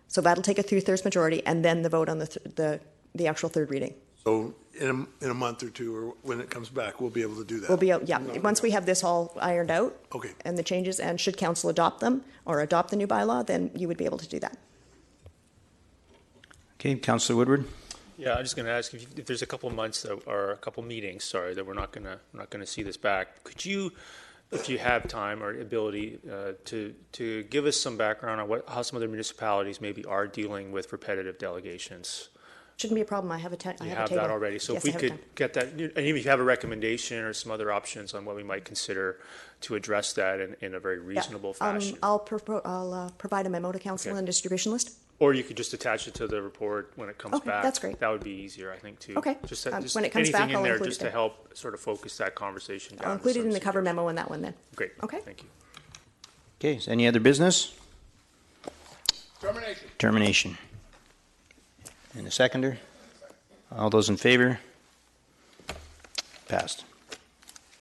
So that'll take a 2/3 majority, and then the vote on the actual third reading. So in a month or two, or when it comes back, we'll be able to do that. We'll be out, yeah. Once we have this all ironed out, Okay. and the changes, and should council adopt them or adopt the new bylaw, then you would be able to do that. Okay, Councillor Woodward? Yeah, I'm just going to ask if there's a couple months or a couple meetings, sorry, that we're not going to see this back. Could you, if you have time or ability, to give us some background on how some other municipalities maybe are dealing with repetitive delegations? Shouldn't be a problem. I have a table. You have that already. So Yes, if we I have could time. get that, and even if you have a recommendation or some other options on what we might consider to address that in a very reasonable fashion. I'll provide a memo to council Okay. and distribution list. Or you could just attach it to the report when it comes Okay, back. that's great. That would be easier, I think, too. Okay. Just When it comes back, anything in I'll there include it just to there. help sort of focus that conversation down. I'll to include it some in the cover suggestions. memo on that one then. Great. Okay. Thank you. Okay, is any other business? Termination. Termination. And a seconder? All those in favor? Passed.